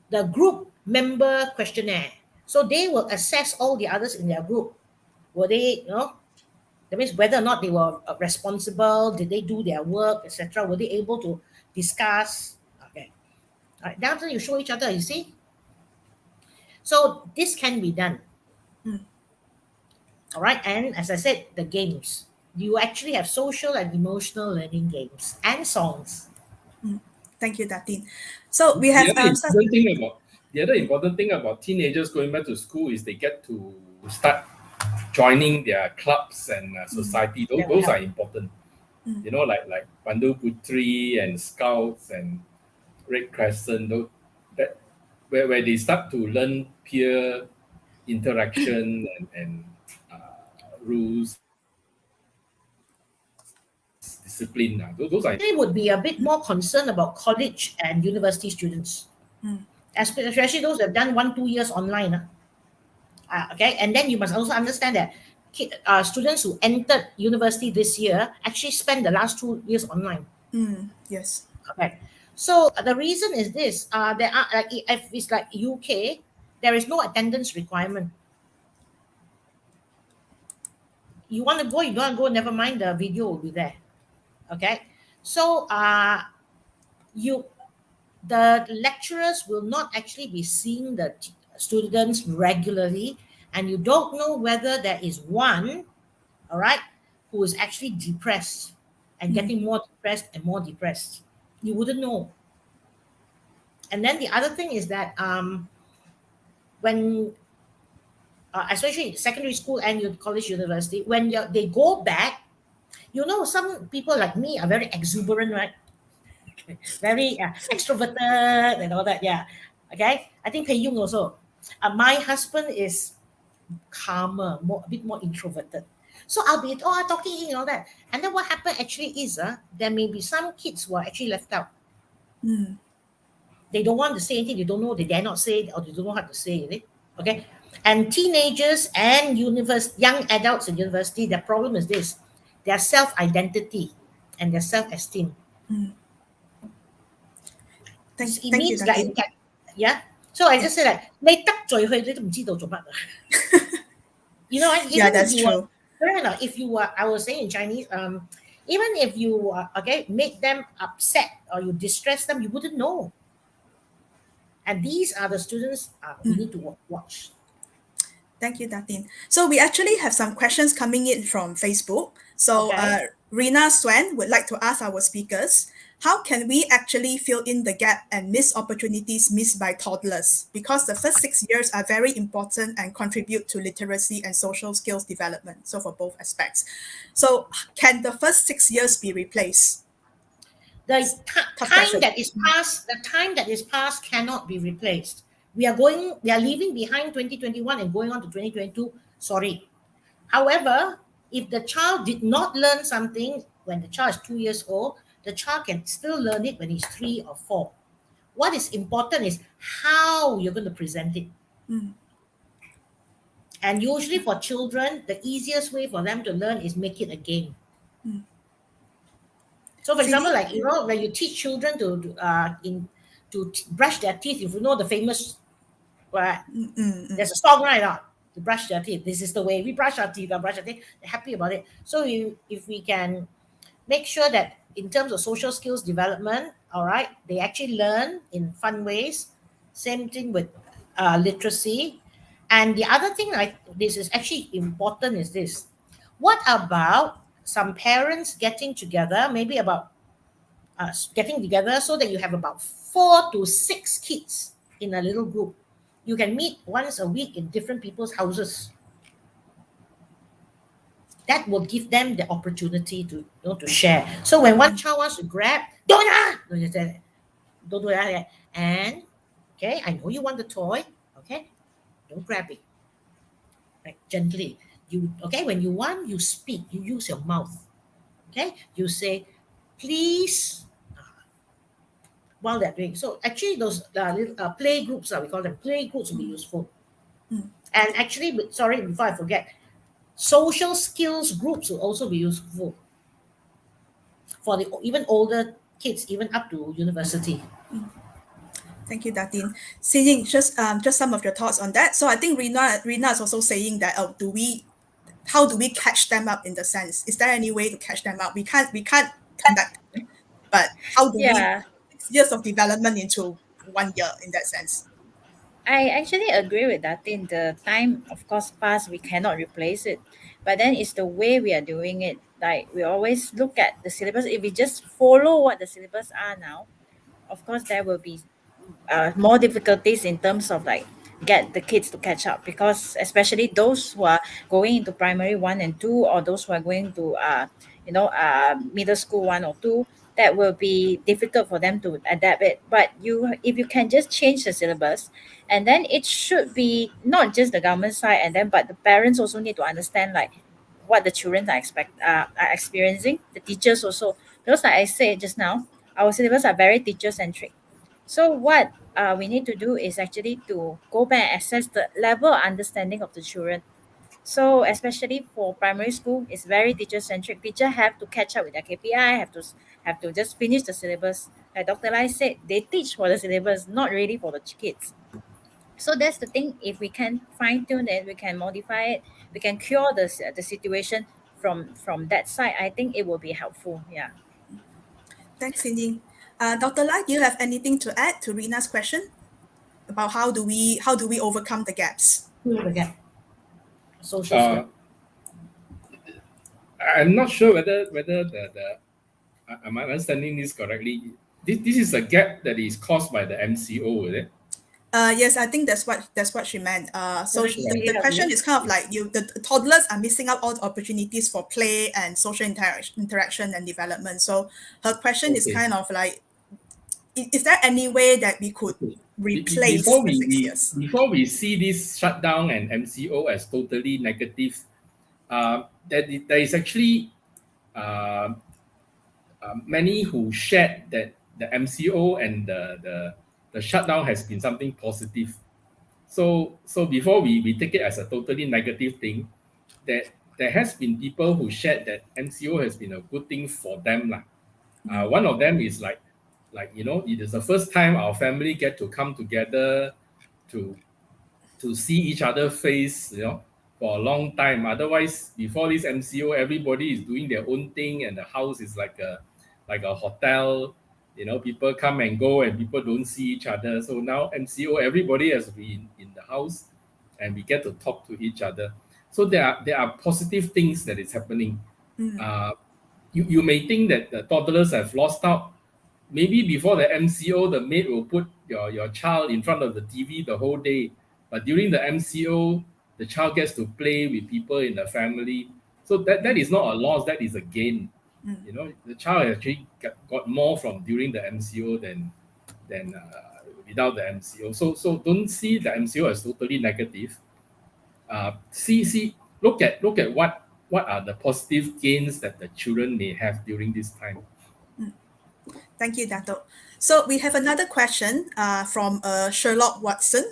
the group member questionnaire. So they will assess all the others in their group. Were they, that means whether or not they were responsible, did they do their work, etc. Were they able to discuss? Okay. All right. Now you show each other, you see? So this can be done. All right. And as I said, the games. You actually have social and emotional learning games and songs. Thank you, Datin. So we have the other important thing about teenagers going back to school is they get to start joining their clubs and society. Those are important. Like Pandu Putri and Scouts and Red Crescent, that where they start to learn peer interaction and rules, discipline. Those are They would be a bit more concerned about college and university students, especially those that have done 1-2 years online. Okay, and then you must also understand that students who entered university this year actually spent the last 2 years online. Yes. Okay, so the reason is this: there are if it's like UK, there is no attendance requirement. You want to go, you don't want to go, never mind, the video will be there. Okay, so the lecturers will not actually be seeing the students regularly, and you don't know whether there is one, all right, who is actually depressed and getting more depressed and more depressed. You wouldn't know. And then the other thing is that when especially secondary school and college, university, when they go back, some people like me are very exuberant, right? Very extroverted and all that. Yeah. Okay. I think Yeong also. My husband is calmer, a bit more introverted. So I'll be talking and all that. And then what happened actually is there may be some kids who are actually left out. They don't want to say anything. They don't know. They dare not say, or they don't know how to say it. Okay. And teenagers and young adults in university, the problem is this: their self-identity and their self-esteem. Thank you, Datin. Datin. Yeah. So I just say that 你得罪佢，你都唔知道做乜。Yeah, that's true. If you were, I was saying in Chinese, even if you make them upset or you distress them, you wouldn't know. And these are the students we need to watch. Thank you, Datin. So we actually have some questions coming in from Facebook. So Rina Swen would like to ask our speakers, how can we actually fill in the gap and miss opportunities missed by toddlers? Because the first 6 years are very important and contribute to literacy and social skills development. So for both aspects. So can the first 6 years be replaced? The time that is past cannot be replaced. We are leaving behind 2021 and going on to 2022. Sorry. However, if the child did not learn something when the child is 2 years old, the child can still learn it when he's 3 or 4. What is important is how you're going to present it. And usually for children, the easiest way for them to learn is make it a game. So for example, like, when you teach children to brush their teeth, if you know the famous, there's a song, right? To brush their teeth. This is the way we brush our teeth. They're happy about it. So if we can make sure that in terms of social skills development, all right, they actually learn in fun ways. Same thing with literacy. And the other thing, this is actually important, is this: what about some parents getting together, maybe about getting together so that you have about 4 to 6 kids in a little group. You can meet once a week in different people's houses. That will give them the opportunity to share. So when one child wants to grab, don't do that. And okay, I know you want the toy. Okay, don't grab it. Like gently. When you want, you speak. You use your mouth. Okay, you say, please, while they're doing. So actually, those little play groups, we call them play groups, will be useful. And actually, sorry, before I forget, social skills groups will also be useful for the even older kids, even up to university. Thank you, Datin. Ying, just some of your thoughts on that. So I think Rina is also saying that how do we catch them up in the sense? Is there any way to catch them up? We can't conduct, but how do we 6 years of development into 1 year in that sense? I actually agree with that. In the time, of course, past, we cannot replace it. But then it's the way we are doing it. Like, we always look at the syllabus. If we just follow what the syllabus are now, of course, there will be more difficulties in terms of get the kids to catch up, because especially those who are going into primary 1 and 2, or those who are going to middle school 1 or 2, that will be difficult for them to adapt it. But if you can just change the syllabus, and then it should be not just the government side, and then but the parents also need to understand like what the children are experiencing. The teachers also, because like I said just now, our syllabus are very teacher centric. So what we need to do is actually to go back and assess the level of understanding of the children. So especially for primary school, it's very teacher centric. Teacher have to catch up with their KPI, have to just finish the syllabus. Like Dr. Lai said, they teach for the syllabus, not really for the kids. So that's the thing. If we can fine tune it, we can modify it, we can cure the situation from that side. I think it will be helpful. Yeah. Thanks, Ying. Dr. Lai, do you have anything to add to Rina's question about how do we overcome the gaps? Fill the gap. Social skill. I'm not sure whether the am I understanding this correctly? This is a gap that is caused by the MCO, is it? Yes, I think that's what she meant. So Right. the question is kind of like the toddlers are missing out all the opportunities for play and social interaction and development. So her question is Okay. kind of like, is there any way that we could replace Before the 6 years? before we see this shutdown and MCO as totally negative, there is actually many who shared that the MCO and the shutdown has been something positive. So before we take it as a totally negative thing, there has been people who shared that MCO has been a good thing for them lah. One of them is like it is the first time our family get to come together to see each other face, for a long time. Otherwise, before this MCO, everybody is doing their own thing, and the house is like a hotel. People come and go, and people don't see each other. So now MCO, everybody has been in the house, and we get to talk to each other. So there are positive things that is happening. You may think that the toddlers have lost out. Maybe before the MCO, the maid will put your child in front of the TV the whole day. But during the MCO, the child gets to play with people in the family. So that is not a loss, that is a gain. The child actually got more from during the MCO than without the MCO. So don't see the MCO as totally negative. Look at what are the positive gains that the children may have during this time. Thank you, Dato. So we have another question from Sherlock Watson.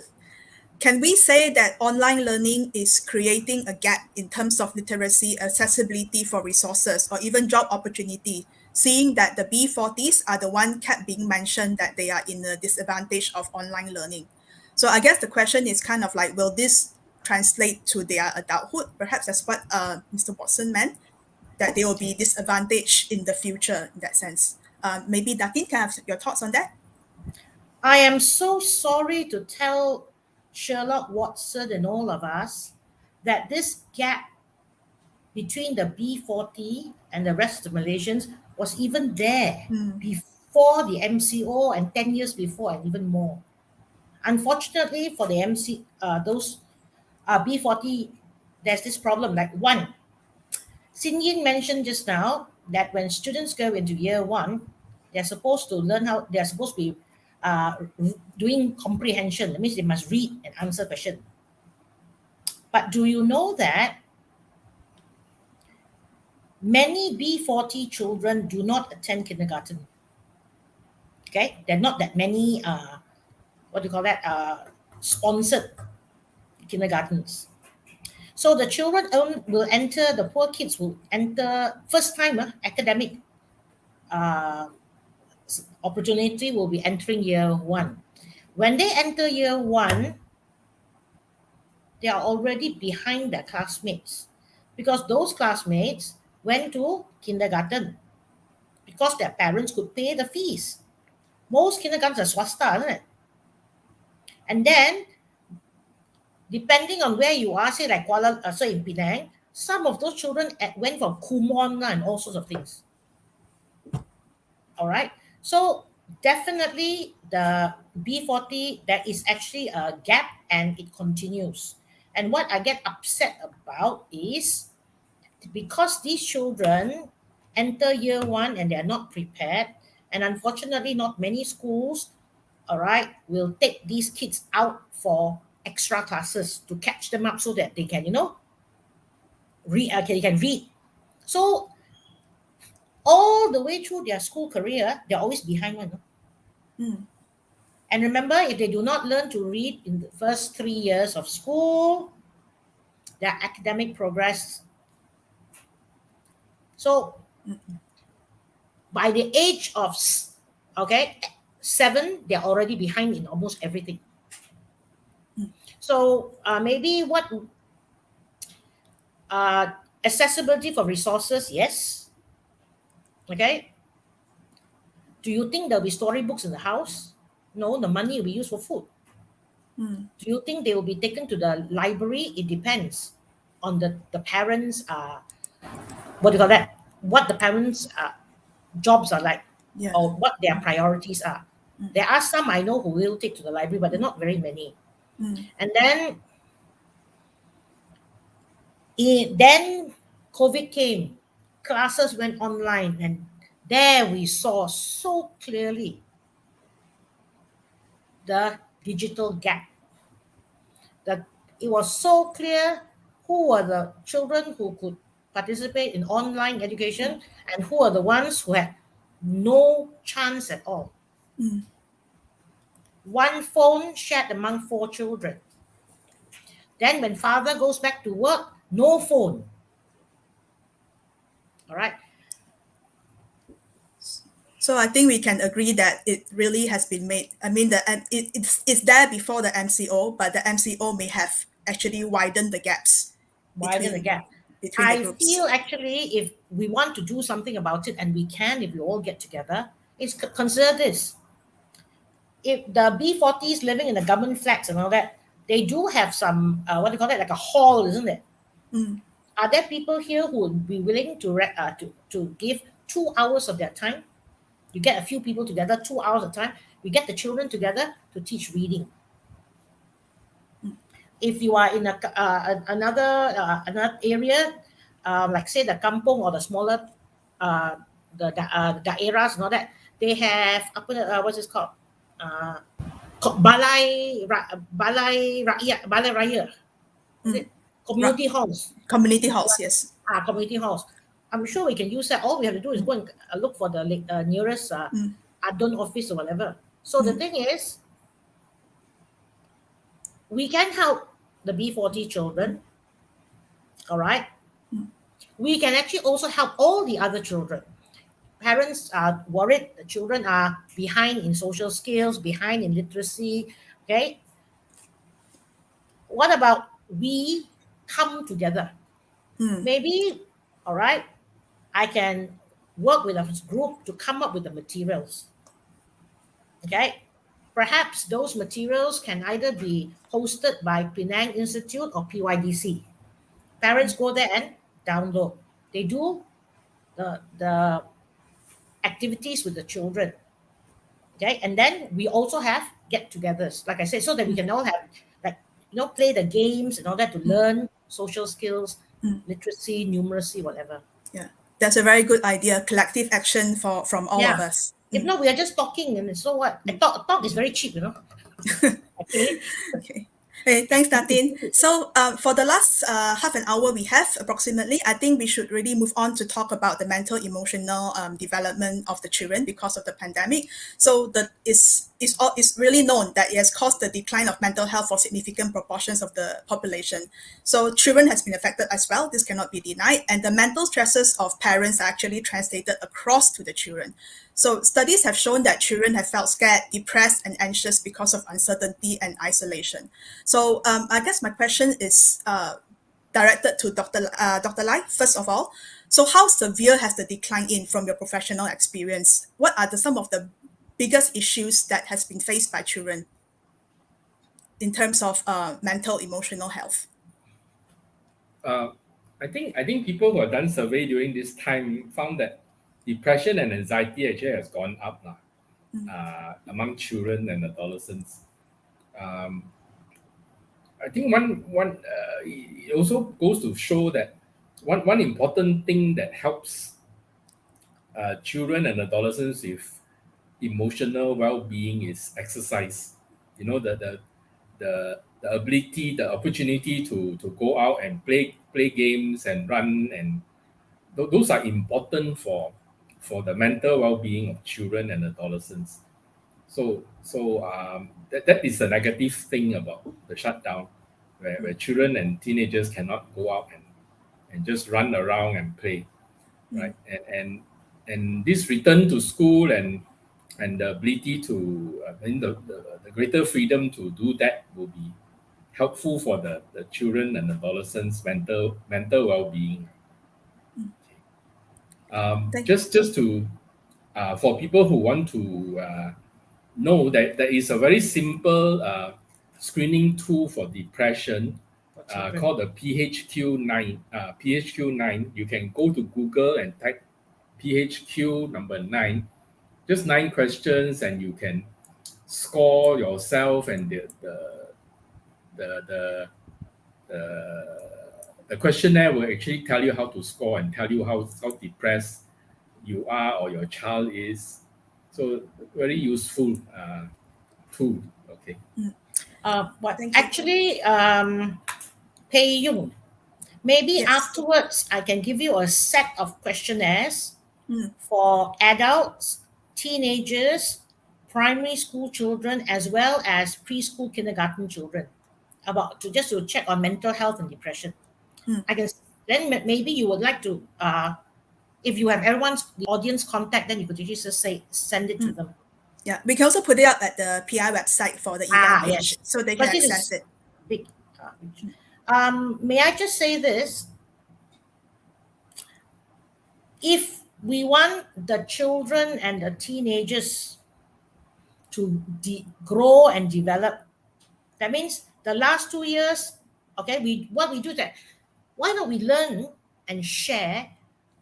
Can we say that online learning is creating a gap in terms of literacy, accessibility for resources, or even job opportunity, seeing that the B40s are the one kept being mentioned that they are in a disadvantage of online learning? So I guess the question is kind of like, will this translate to their adulthood? Perhaps that's what Mr. Watson meant, that they will be disadvantaged in the future in that sense. Maybe Datin, can I have your thoughts on that? I am so sorry to tell Sherlock Watson and all of us that this gap between the B40 and the rest of the Malaysians was even there before the MCO and 10 years before and even more. Unfortunately for the those B40, there's this problem. Like one, Ying mentioned just now that when students go into year one, they're supposed to be doing comprehension. That means they must read and answer question. But do you know that many B40 children do not attend kindergarten? Okay, there are not that many, sponsored kindergartens. So the children the poor kids will enter first time academic opportunity will be entering year one. When they enter year one, they are already behind their classmates because those classmates went to kindergarten because their parents could pay the fees. Most kindergartens are swasta, isn't it? And then, depending on where you are, say like in Penang, some of those children went from Kumon and all sorts of things. All right. So definitely the B40, there is actually a gap and it continues. And what I get upset about is because these children enter year 1 and they are not prepared. And unfortunately, not many schools, all right, will take these kids out for extra classes to catch them up so that they can, they can read. So all the way through their school career, they're always behind one. And remember, if they do not learn to read in the first 3 years of school, their academic progress. So by the age of 7, they're already behind in almost everything. So maybe what accessibility for resources, yes. Okay. Do you think there'll be storybooks in the house? No, the money will be used for food. Do you think they will be taken to the library? It depends on the parents' what do you call that? What the parents' jobs are like, or what their priorities are. There are some I know who will take to the library, but they're not very many. And then COVID came, classes went online, and there we saw so clearly the digital gap. That it was so clear who were the children who could participate in online education and who are the ones who had no chance at all. One phone shared among 4 children. Then when father goes back to work, no phone. All right. So I think we can agree that it really has been made. I mean, it's there before the MCO, but the MCO may have actually widened the gaps. Widen the gap. Between the groups. feel actually if we want to do something about it, and we can if we all get together, is consider this. If the B40s living in the government flats and all that, they do have some, what do you call it, like a hall, isn't it? Are there people here who would be willing to give 2 hours of their time? You get a few people together, 2 hours of time. We get the children together to teach reading. If you are in another area, like say the kampong or the smaller the daerahs and all that, they have what's it called? Balai Raya. Is it? Community halls. Community halls, yes. Community halls. I'm sure we can use that. All we have to do is go and look for the nearest Adon office or whatever. So the thing is, we can help the B40 children. All right. We can actually also help all the other children. Parents are worried the children are behind in social skills, behind in literacy. Okay. What about we come together? Maybe, all right, I can work with a group to come up with the materials. Okay. Perhaps those materials can either be hosted by Penang Institute or PYDC. Parents go there and download. They do the activities with the children. Okay. And then we also have get-togethers, like I said, so that we can all have, like, play the games and all that to learn social skills, literacy, numeracy, whatever. Yeah, that's a very good idea. Collective action from all of us. If not, we are just talking, and so what? Talk is very cheap, Okay. Okay. Hey, thanks, Datin. So for the last half an hour we have approximately, I think we should really move on to talk about the mental emotional development of the children because of the pandemic. So it's really known that it has caused the decline of mental health for significant proportions of the population. So children has been affected as well. This cannot be denied. And the mental stresses of parents are actually translated across to the children. So studies have shown that children have felt scared, depressed, and anxious because of uncertainty and isolation. So I guess my question is directed to Dr. Liew, first of all. So how severe has the decline in from your professional experience? What are some of the biggest issues that has been faced by children in terms of mental emotional health? I think people who have done survey during this time found that depression and anxiety actually has gone up among children and adolescents. I think one it also goes to show that one important thing that helps children and adolescents with emotional well-being is exercise. You know, the ability, the opportunity to go out and play games and run, and those are important for the mental well-being of children and adolescents. So that is a negative thing about the shutdown, where children and teenagers cannot go out and just run around and play, right? And this return to school and the ability to the greater freedom to do that will be helpful for the children and adolescents' mental well-being. Just to for people who want to know that there is a very simple screening tool for depression called the PHQ-9. PHQ-9, you can go to Google and type PHQ number 9, just 9 questions, and you can score yourself, and the questionnaire will actually tell you how to score and tell you how depressed you are or your child is. So very useful tool. Okay. Actually, Yeong, maybe afterwards I can give you a set of questionnaires for adults, teenagers, primary school children, as well as preschool, kindergarten children, just to check on mental health and depression. I can then maybe you would like to, if you have everyone's audience contact, then you could just send it to them. Yeah, we can also put it up at the PI website for the event page, so they can access it. Big. May I just say this? If we want the children and the teenagers to grow and develop, that means the last 2 years, okay, what we do that, why don't we learn and share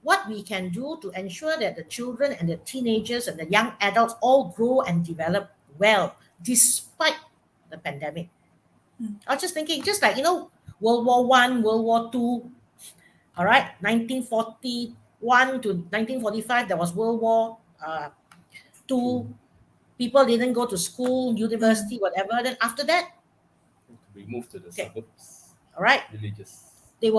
what we can do to ensure that the children and the teenagers and the young adults all grow and develop well despite the pandemic. I was just thinking, just like, World War I, World War II, all right, 1941 to 1945, there was World War II. People didn't go to school, university, whatever. Then after that, we moved to the suburbs. All right, villages. They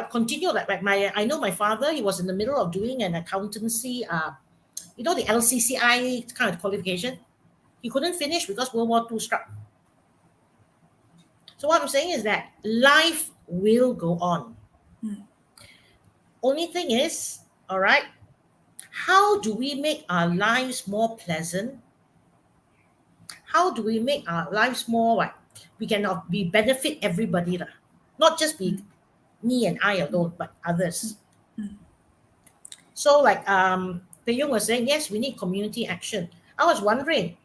continued like I know my father, he was in the middle of doing an accountancy, the LCCI kind of qualification. He couldn't finish because World War II struck. So what I'm saying is that life will go on. Only thing is, all right, how do we make our lives more pleasant? How do we make our lives more we cannot benefit everybody, not just be me and I alone, but others. So like Yeong was saying, yes, we need community action. I was wondering,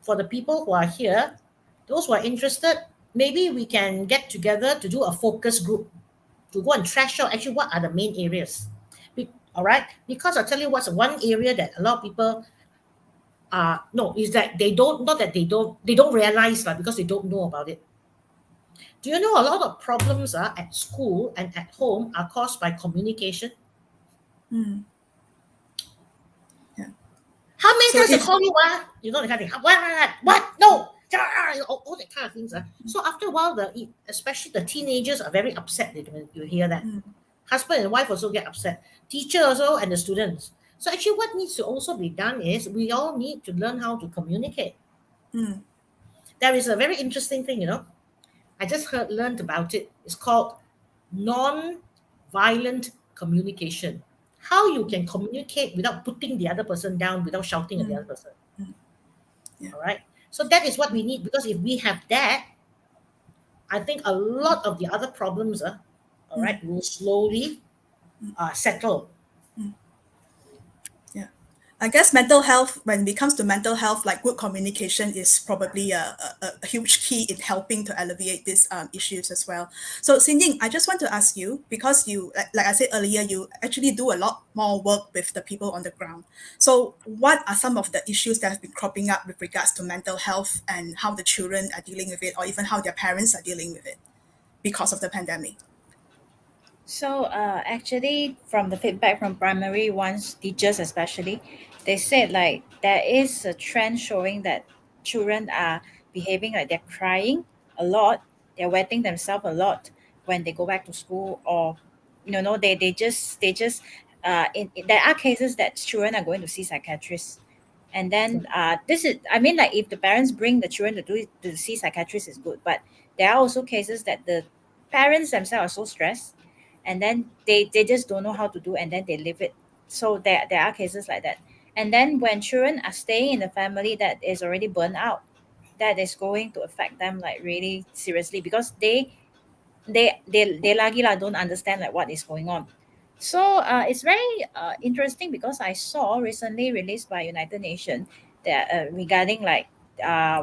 for the people who are here, those who are interested, maybe we can get together to do a focus group to go and trash out actually what are the main areas. All right, because I'll tell you what's one area that a lot of people is that they don't realize because they don't know about it. Do you know a lot of problems at school and at home are caused by communication? How many times I call you? You know the kind of thing. What? No. All that kind of things. So after a while, especially the teenagers are very upset when you hear that. Husband and wife also get upset. Teacher also and the students. So actually what needs to also be done is we all need to learn how to communicate. There is a very interesting thing, I just learned about it. It's called non-violent communication. How you can communicate without putting the other person down, without shouting at the other person. All right. So that is what we need, because if we have that, I think a lot of the other problems, will slowly settle. I guess mental health, when it comes to mental health, like good communication is probably a huge key in helping to alleviate these issues as well. So Ying, I just want to ask you, because you, like I said earlier, you actually do a lot more work with the people on the ground. So what are some of the issues that have been cropping up with regards to mental health and how the children are dealing with it, or even how their parents are dealing with it because of the pandemic? So actually, from the feedback from primary ones, teachers especially, they said like there is a trend showing that children are behaving like they're crying a lot, they're wetting themselves a lot when they go back to school, or there are cases that children are going to see psychiatrists. And then this is, I mean, like if the parents bring the children to see psychiatrists is good, but there are also cases that the parents themselves are so stressed, and then they just don't know how to do, and then they leave it. So there are cases like that. And then when children are staying in a family that is already burnt out, that is going to affect them like really seriously, because they lagi lah don't understand like what is going on. So it's very interesting, because I saw recently released by United Nations that regarding like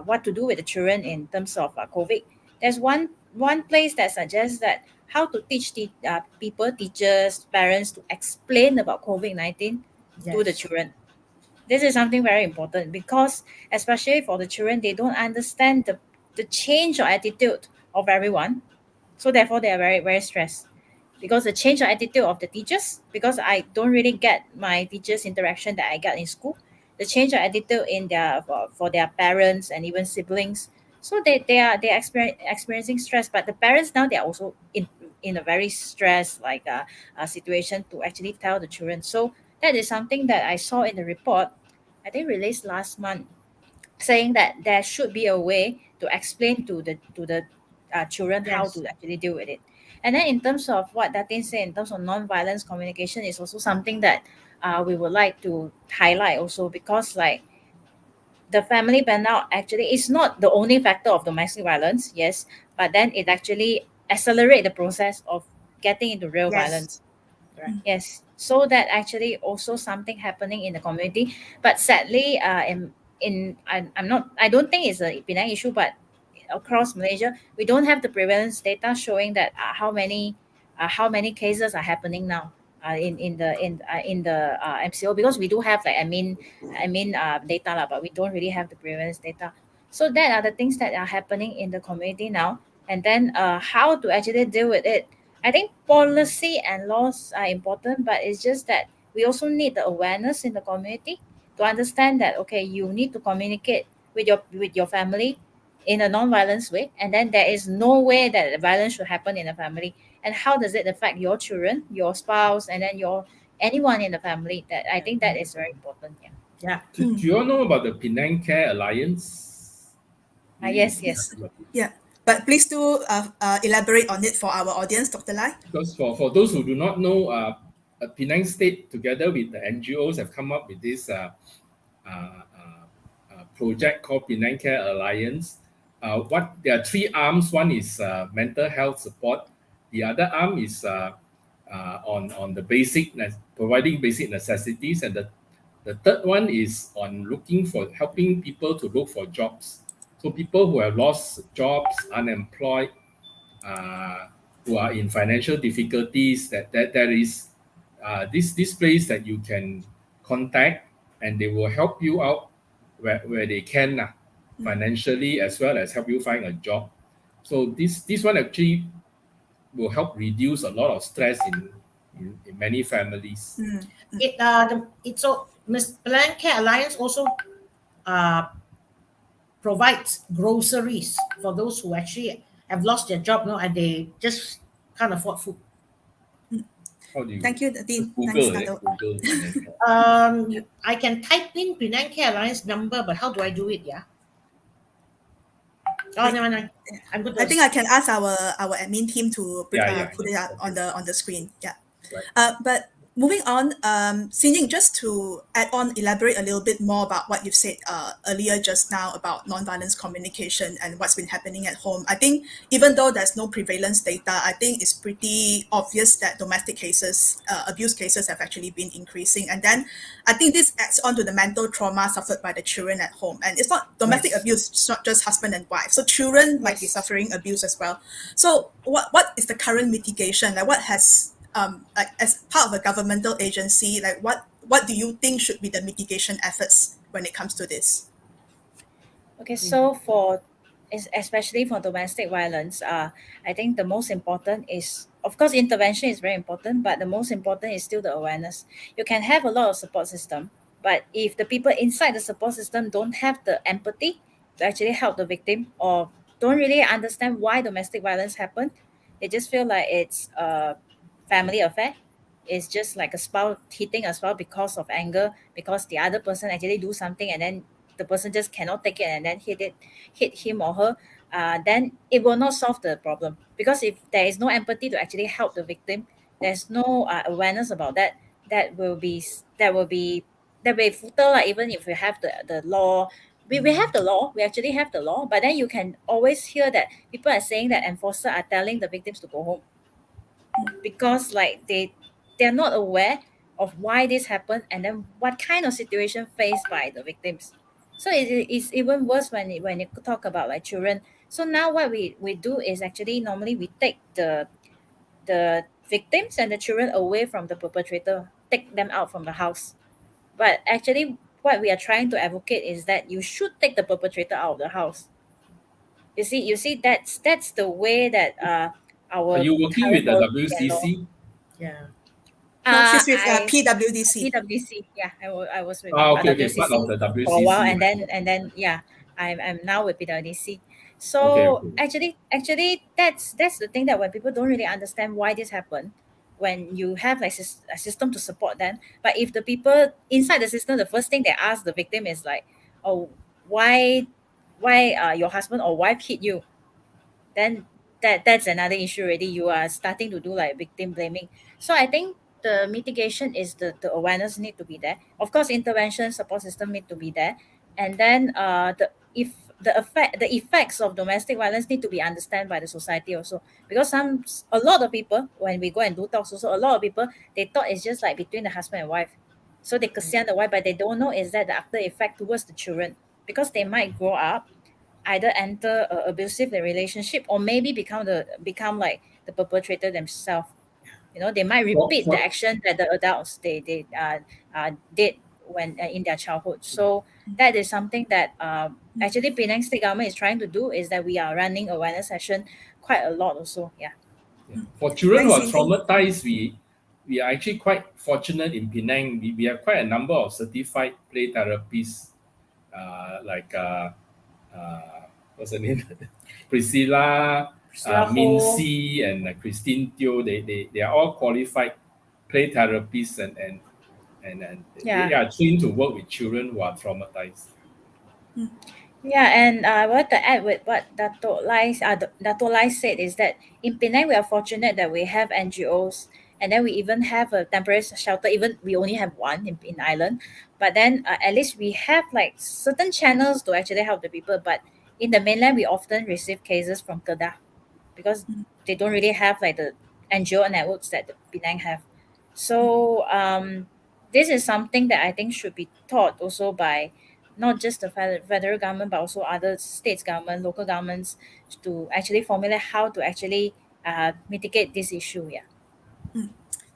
what to do with the children in terms of COVID. There's one place that suggests that how to teach people, teachers, parents to explain about COVID-19 to the Yes. children. This is something very important, because especially for the children, they don't understand the change of attitude of everyone. So therefore they are very, very stressed, because the change of attitude of the teachers, because I don't really get my teachers interaction that I got in school, the change of attitude in their for their parents and even siblings. So they are experiencing stress, but the parents now, they are also in a very stressed like situation to actually tell the children. So that is something that I saw in the report, I think released last month, saying that there should be a way to explain to the children how Yes. to actually deal with it. And then in terms of what Datin said, in terms of non-violence communication, is also something that we would like to highlight also, because like the family burnout actually is not the only factor of domestic violence, yes, but then it actually accelerate the process of getting into real Yes. violence. Correct. Yes, so that actually also something happening in the community. But sadly, I'm not. I don't think it's a Penang issue, but across Malaysia, we don't have the prevalence data showing that how many cases are happening now in the MCO, because we do have like data lah, but we don't really have the prevalence data. So that are the things that are happening in the community now, and then how to actually deal with it. I think policy and laws are important, but it's just that we also need the awareness in the community to understand that okay, you need to communicate with your family in a non-violence way, and then there is no way that violence should happen in a family. And how does it affect your children, your spouse, and then your anyone in the family? That I think that is very important. Yeah. Yeah. Do you all know about the Penang Care Alliance? Yes, You yes. have heard of it? Yeah, but please do elaborate on it for our audience, Dr. Lai. Because for those who do not know, Penang State together with the NGOs have come up with this project called Penang Care Alliance. There are three arms. One is mental health support. The other arm is on the providing basic necessities, and the third one is on helping people to look for jobs. So people who have lost jobs, unemployed, who are in financial difficulties, that there is this place that you can contact, and they will help you out where they can financially, as well as help you find a job. So this one actually will help reduce a lot of stress in many families. It's so Miss Penang Care Alliance also uh, provides groceries for those who actually have lost their job, no, and they just can't afford food. How do you Thank you, just Datin. Google Thanks, it? Dato. Google Penang Care. I can type in Penang Care Alliance number, but how do I do it? Yeah. Oh, never mind. I'm good. I think I can ask our admin team to put Yeah, it up okay. on the screen. Yeah. Right. But moving on, Ying, just to add on, elaborate a little bit more about what you've said earlier just now about non-violence communication and what's been happening at home. I think even though there's no prevalence data, I think it's pretty obvious that domestic cases, abuse cases have actually been increasing. And then I think this adds on to the mental trauma suffered by the children at home. And it's not domestic Yes. abuse, it's not just husband and wife. So children might be Yes. suffering abuse as well. So what is the current mitigation? Like what has like as part of a governmental agency, like what do you think should be the mitigation efforts when it comes to this? Okay, so especially for domestic violence, I think the most important is of course, intervention is very important, but the most important is still the awareness. You can have a lot of support system, but if the people inside the support system don't have the empathy to actually help the victim, or don't really understand why domestic violence happened, they just feel like it's a family affair. It's just like a spouse hitting a spouse because of anger, because the other person actually do something, and then the person just cannot take it and then hit him or her. Then it will not solve the problem, because if there is no empathy to actually help the victim, there's no awareness about that. That will be futile. Like, even if we have the law, we have the law, we actually have the law, but then you can always hear that people are saying that enforcers are telling the victims to go home, because like they're not aware of why this happened, and then what kind of situation faced by the victims. So it's even worse when you talk about like children. So now what we do is actually normally we take the victims and the children away from the perpetrator, take them out from the house. But actually what we are trying to advocate is that you should take the perpetrator out of the house. You see that's the way that Are our you working with current the policy and law. WCC? Yeah. No, she's with I PWDC. PWC. Yeah, I was with Okay, part of WCC the for a while, WCC. and then yeah, I'm now with PWC. Okay, So okay. actually that's the thing, that when people don't really understand why this happened, when you have like a system to support them, but if the people inside the system, the first thing they ask the victim is like, oh, why your husband or wife hit you, then that's another issue already. You are starting to do like victim blaming. So I think the mitigation is the awareness need to be there. Of course, intervention support system need to be there, and then the effects of domestic violence need to be understood by the society also, because a lot of people, when we go and do talks also, a lot of people, they thought it's just like between the husband and wife, so they kasihan the wife, but they don't know is that the after effect towards the children, because they might grow up either enter a abusive relationship, or maybe become like the perpetrator themselves. They might For, repeat the for, action that the adults they did when in their childhood. So that is something that actually Penang State government is trying to do, is that we are running awareness session quite a lot also. Yeah. for children who Thanks, are Ying. traumatized, we are actually quite fortunate in Penang. We have quite a number of certified play therapists, like what's her name? Priscilla, Priscilla Ho. Mincy, and Christine Teo. They are all qualified play therapists, and they Yeah. are trained to work with children who are traumatized. Yeah, and I want to add with what Dato Lai said, is that in Penang we are fortunate that we have NGOs, and then we even have a temporary shelter. Even we only have one in Ireland, but then at least we have like certain channels to actually help the people. But in the mainland, we often receive cases from Kedah, because they don't really have like the NGO networks that the Penang have. So this is something that I think should be taught also by not just the federal government, but also other states government, local governments, to actually formulate how to actually mitigate this issue. Yeah.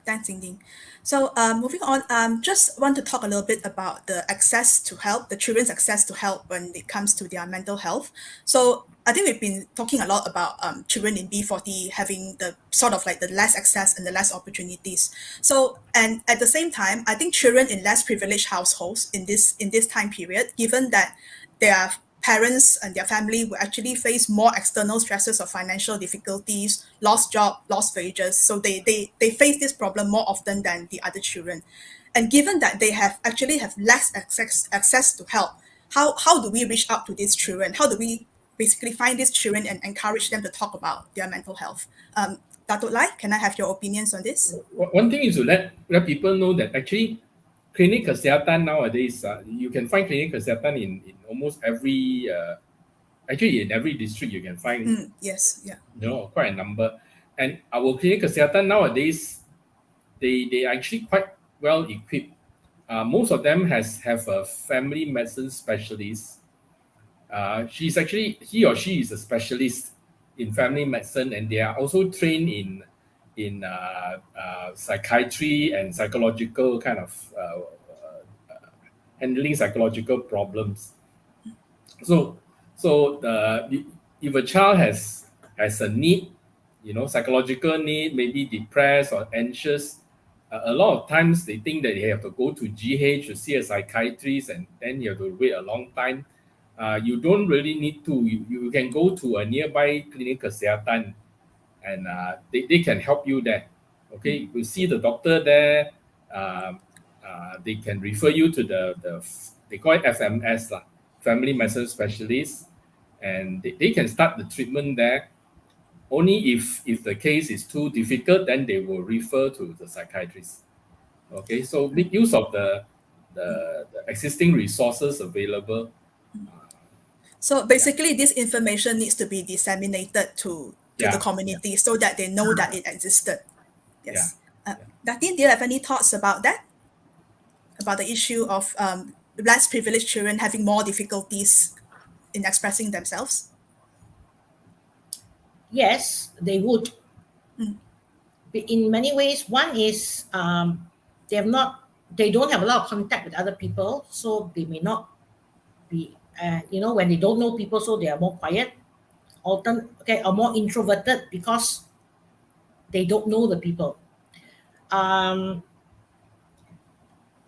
Thanks, Ying. So moving on, just want to talk a little bit about the access to help, the children's access to help when it comes to their mental health. So I think we've been talking a lot about children in B40 having the sort of like the less access and the less opportunities. So, and at the same time, I think children in less privileged households in this time period, given that their parents and their family will actually face more external stresses of financial difficulties, lost job, lost wages. So they face this problem more often than the other children. And given that they have actually have less access to help, how do we reach out to these children? How do we basically find these children and encourage them to talk about their mental health? Dato Lai, can I have your opinions on this? One thing is to let people know that actually clinic kesihatan nowadays, you can find clinic kesihatan in almost every, actually in every district you can find, Yes, yeah. quite a number. And our clinic kesihatan nowadays, they are actually quite well equipped. Most of them have a family medicine specialist. He or she is a specialist in family medicine, and they are also trained in psychiatry and psychological kind of handling psychological problems. So if a child has a need, psychological need, maybe depressed or anxious. A lot of times they think that they have to go to GH to see a psychiatrist, and then you have to wait a long time. You don't really need to. You can go to a nearby clinic kesehatan, and they can help you there. Okay, you see the doctor there. They can refer you to the they call it FMS lah, Family Medicine Specialist, and they can start the treatment there. Only if the case is too difficult, then they will refer to the psychiatrist. Okay, so make use of the existing resources available. So basically, this information needs to be disseminated to the community so that they know that it existed. Yes. Datin, do you have any thoughts about that? About the issue of less privileged children having more difficulties in expressing themselves? Yes, they would. In many ways, one is they don't have a lot of contact with other people, so they may not be, when they don't know people, so they are more quiet, or more introverted because they don't know the people.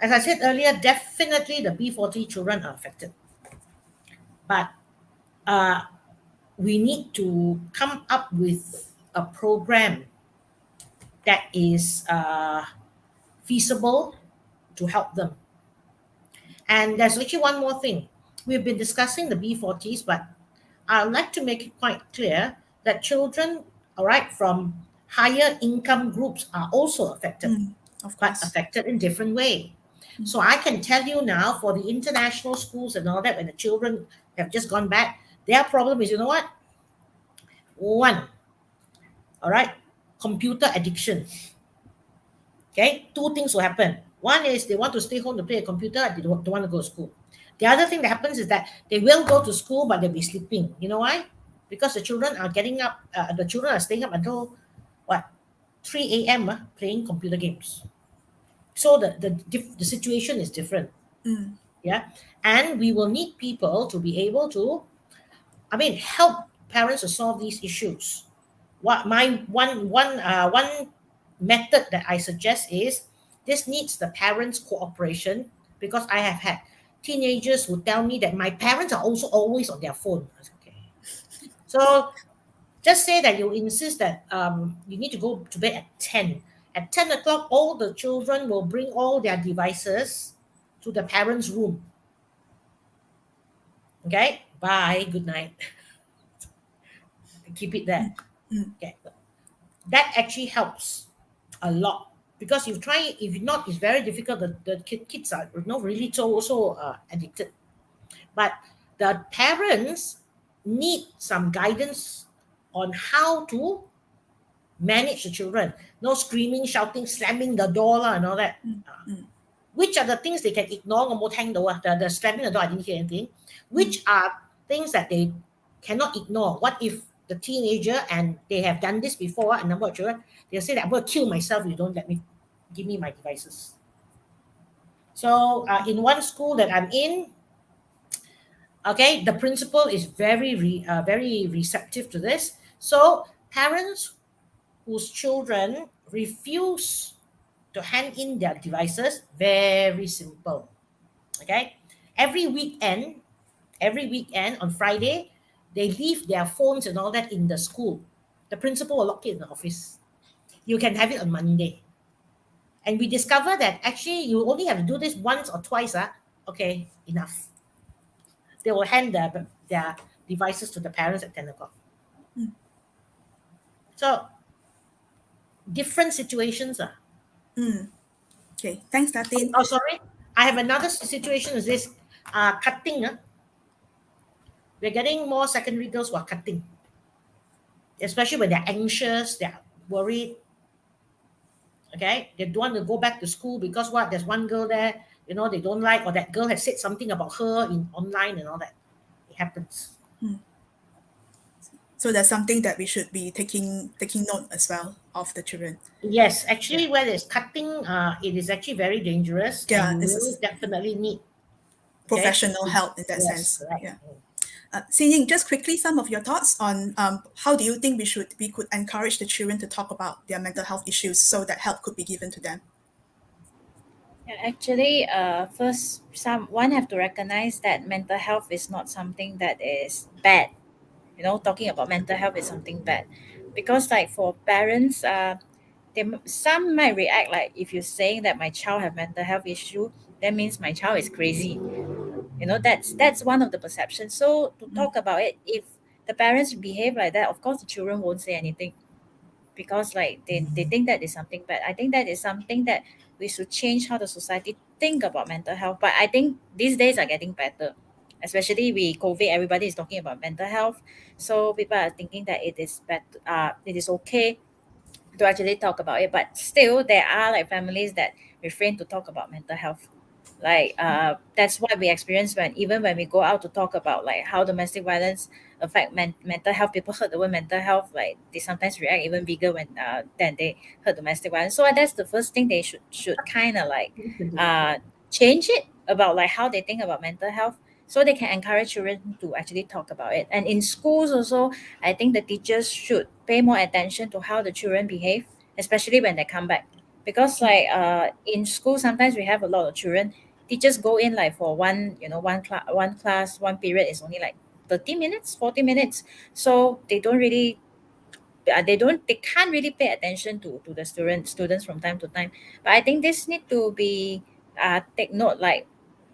As I said earlier, definitely the B40 children are affected, but we need to come up with a program that is feasible to help them. And there's actually one more thing. We've been discussing the B40s, but I'd like to make it quite clear that children, all right, from higher income groups are also affected, but affected in different way. So I can tell you now, for the international schools and all that, when the children have just gone back, their problem is, you know what? One, all right, computer addiction. Okay, two things will happen. One is they want to stay home to play a computer, they don't want to go to school. The other thing that happens is that they will go to school, but they'll be sleeping. You know why? Because the children are getting up, the children are staying up until 3 a.m. Playing computer games. So the situation is different. Yeah, and we will need people to be able to, help parents to solve these issues. What my one method that I suggest is, this needs the parents' cooperation, because I have had teenagers who tell me that my parents are also always on their phone. Okay, so just say that you insist that you need to go to bed at 10. At 10 o'clock, all the children will bring all their devices to the parents' room. Okay, bye, good night. Keep it there. Okay, that actually helps a lot, because if not, it's very difficult. The kids are really so addicted. But the parents need some guidance on how to manage the children. No screaming, shouting, slamming the door and all that. Which are the things they can ignore? The slamming the door, I didn't hear anything. Which are things that they cannot ignore? What if the teenager, and they have done this before, a number of children, they'll say that I'm going to kill myself if you don't give me my devices. So in one school that I'm in, okay, the principal is very receptive to this. So parents whose children refuse to hand in their devices, very simple. Okay, every weekend on Friday, they leave their phones and all that in the school. The principal will lock it in the office. You can have it on Monday. And we discover that actually you only have to do this once or twice. Okay, enough. They will hand their devices to the parents at 10 o'clock. So, different situations. Okay, thanks, Datin. Oh, sorry. I have another situation is this cutting. We're getting more secondary girls who are cutting. Especially when they're anxious, they're worried. Okay, they don't want to go back to school because there's one girl there, they don't like, or that girl has said something about her online and all that. It happens. So that's something that we should be taking note as well of the children. Yes, actually, where there's cutting, it is actually very dangerous. Yeah, and you will definitely need professional help in that sense. Correct. Yeah. Ying, just quickly, some of your thoughts on how do you think we could encourage the children to talk about their mental health issues so that help could be given to them? Yeah, actually, first, one have to recognize that mental health is not something that is bad. Talking about mental health is something bad, because like for parents, some might react like, if you're saying that my child have mental health issue, that means my child is crazy. That's one of the perceptions. So to talk about it, if the parents behave like that, of course the children won't say anything, because like they think that is something bad. I think that is something that we should change how the society think about mental health. But I think these days are getting better, especially with COVID. Everybody is talking about mental health, so people are thinking that it is better. It is okay to actually talk about it. But still, there are like families that refrain to talk about mental health. Like that's what we experience when we go out to talk about like how domestic violence affect mental health. People heard the word mental health, like they sometimes react even bigger when than they heard domestic violence. So that's the first thing they should kind of like change it about like how they think about mental health, so they can encourage children to actually talk about it. And in schools also, I think the teachers should pay more attention to how the children behave, especially when they come back. Because like in school, sometimes we have a lot of children. Teachers go in like for one class, one period is only like 30 minutes, 40 minutes. So they can't really pay attention to the students from time to time. But I think this need to be take note like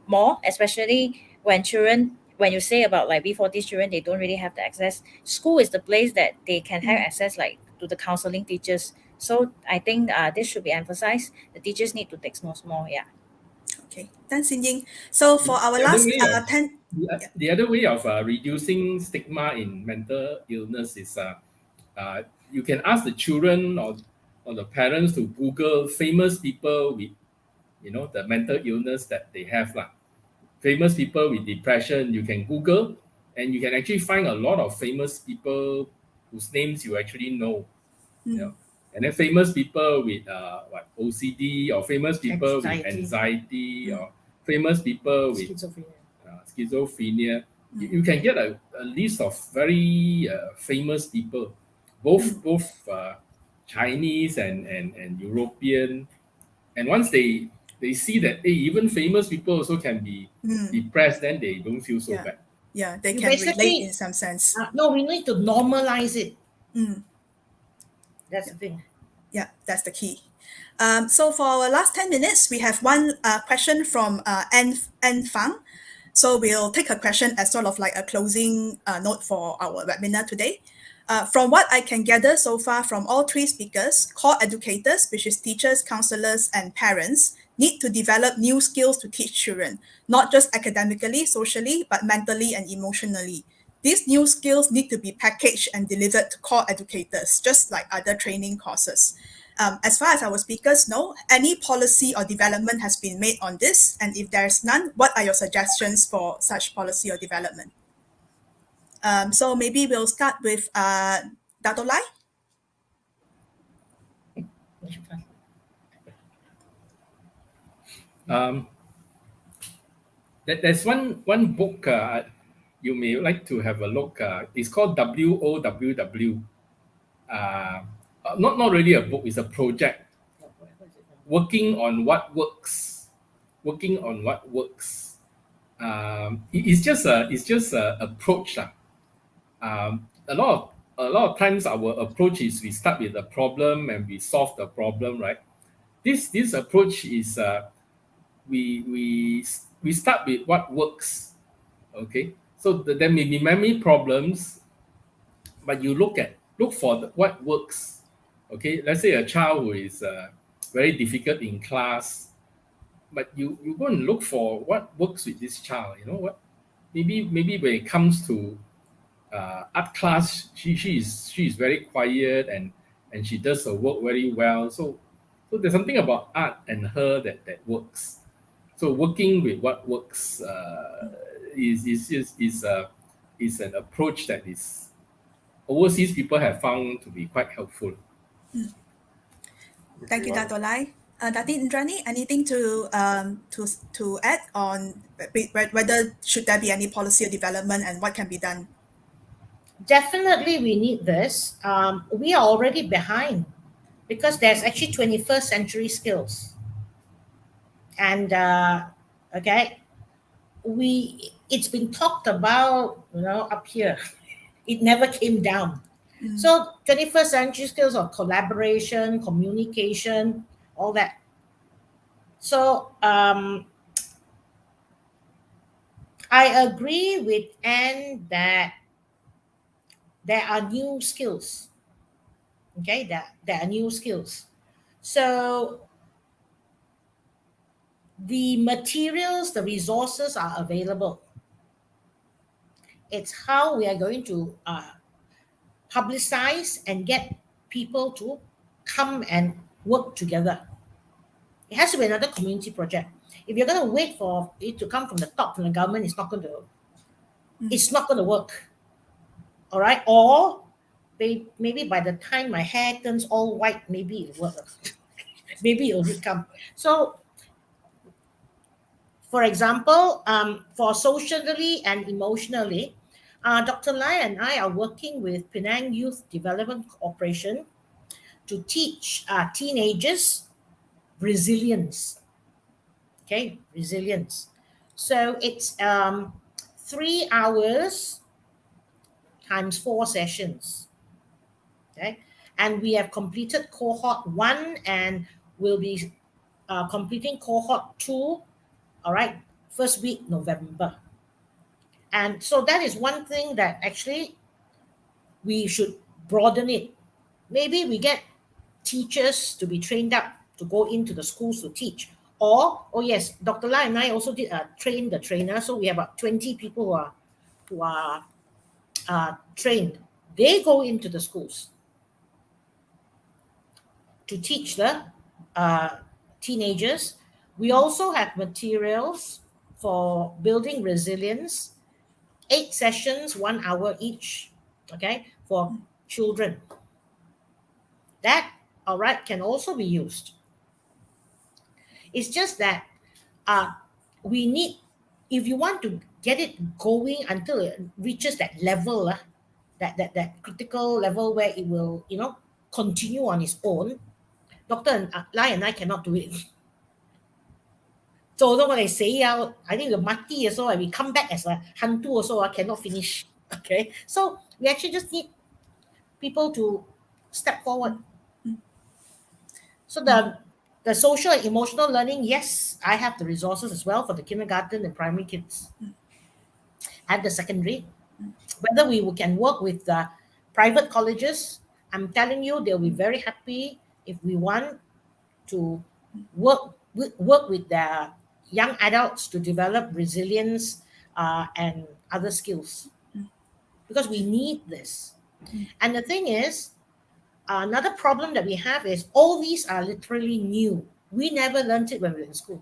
more, especially when you say about like before these children, they don't really have the access. School is the place that they can have access like to the counseling teachers. So I think this should be emphasized. The teachers need to take more. Yeah. Okay, thanks, Ying. So for our The other last way of 10, the other way of reducing stigma in mental illness is you can ask the children or the parents to Google famous people with the mental illness that they have lah. Famous people with depression, you can Google, and you can actually find a lot of famous people whose names you actually know. And then famous people with OCD, or famous people with anxiety, or famous people with schizophrenia. You can get a list of very famous people, both Chinese and European. And once they see that even famous people also can be depressed, then they don't feel so bad. Yeah, they You can relate basically- in some sense. No, we need to normalize it. That's the thing. Yeah, that's the key. So for our last 10 minutes, we have one question from N Fang. So we'll take a question as sort of like a closing note for our webinar today. From what I can gather so far from all three speakers, core educators, which is teachers, counselors, and parents, need to develop new skills to teach children, not just academically, socially, but mentally and emotionally. These new skills need to be packaged and delivered to core educators, just like other training courses. As far as our speakers know, any policy or development has been made on this, and if there's none, what are your suggestions for such policy or development? So maybe we'll start with Dato Lai. There's one book you may like to have a look. It's called WOWW. Not really a book, it's a project. Working on what works. It's just a approach. A lot of times our approach is we start with the problem and we solve the problem, right? This approach is we start with what works. Okay, so there may be many problems, but you look for what works. Okay, let's say a child who is very difficult in class, but you go and look for what works with this child. You know what? Maybe when it comes to art class, she is very quiet and she does her work very well. So there's something about art and her that works. So working with what works is an approach that is overseas people have found to be quite helpful. Thank you, Dato Lai. Datin, Indranee, anything to add on whether should there be any policy or development and what can be done? Definitely, we need this. We are already behind because there's actually 21st century skills, and okay, it's been talked about, up here. It never came down. So 21st century skills of collaboration, communication, all that. So I agree with Anne that there are new skills. Okay, there are new skills. So the materials, the resources are available. It's how we are going to publicize and get people to come and work together. It has to be another community project. If you're going to wait for it to come from the top, from the government, it's not going to work. All right, or maybe by the time my hair turns all white, maybe it'll work. Maybe it'll come. So, for example, for socially and emotionally, Dr. Liew and I are working with Penang Youth Development Corporation to teach teenagers resilience. Okay, resilience. So it's 3 hours times 4 sessions. Okay, and we have completed cohort 1 and will be completing cohort 2. All right, first week November. And so that is one thing that actually we should broaden it. Maybe we get teachers to be trained up to go into the schools to teach. Or, oh yes, Dr. Liew and I also did train the trainer. So we have about 20 people who are trained. They go into the schools to teach the teenagers. We also have materials for building resilience, 8 sessions, 1 hour each, okay, for children. That, all right, can also be used. It's just that we need, if you want to get it going until it reaches that level, that critical level where it will, continue on its own, Dr. Liew and I cannot do it. So when I say I think the mati also, we come back as a hantu also, cannot finish. Okay, so we actually just need people to step forward. So the social and emotional learning, yes, I have the resources as well for the kindergarten and primary kids and the secondary. Whether we can work with the private colleges, I'm telling you, they'll be very happy if we want to work with the young adults to develop resilience and other skills, because we need this. And the thing is, another problem that we have is all these are literally new. We never learned it when we were in school.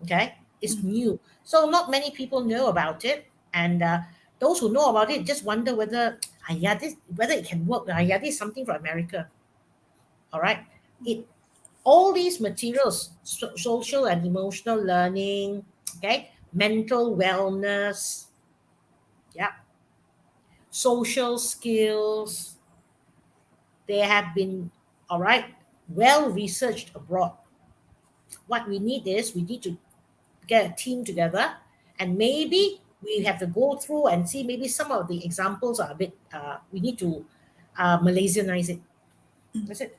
Okay, it's new. So not many people know about it. And those who know about it just wonder whether it can work. This is something from America. All right. All these materials, social and emotional learning, okay, mental wellness, yeah, social skills, they have been, all right, well researched abroad. What we need is we need to get a team together, and maybe we have to go through and see maybe some of the examples are a bit, we need to Malaysianize it. That's it.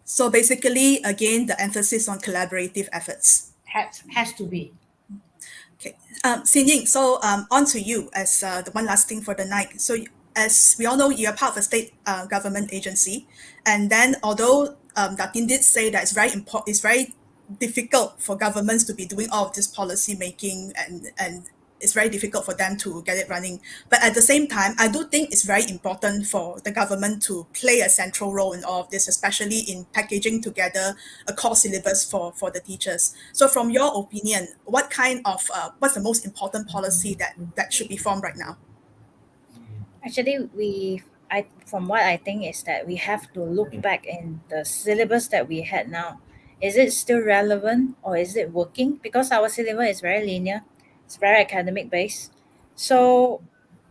So basically, again, the emphasis on collaborative efforts. Has to be. Okay, Ying, so on to you as the one last thing for the night. So as we all know, you're part of a state government agency, and then although Datin did say that it's very difficult for governments to be doing all of this policy making, and it's very difficult for them to get it running. But at the same time, I do think it's very important for the government to play a central role in all of this, especially in packaging together a core syllabus for the teachers. So from your opinion, what's the most important policy that should be formed right now? Actually, we from what I think is that we have to look back in the syllabus that we had now. Is it still relevant or is it working? Because our syllabus is very linear, it's very academic based. So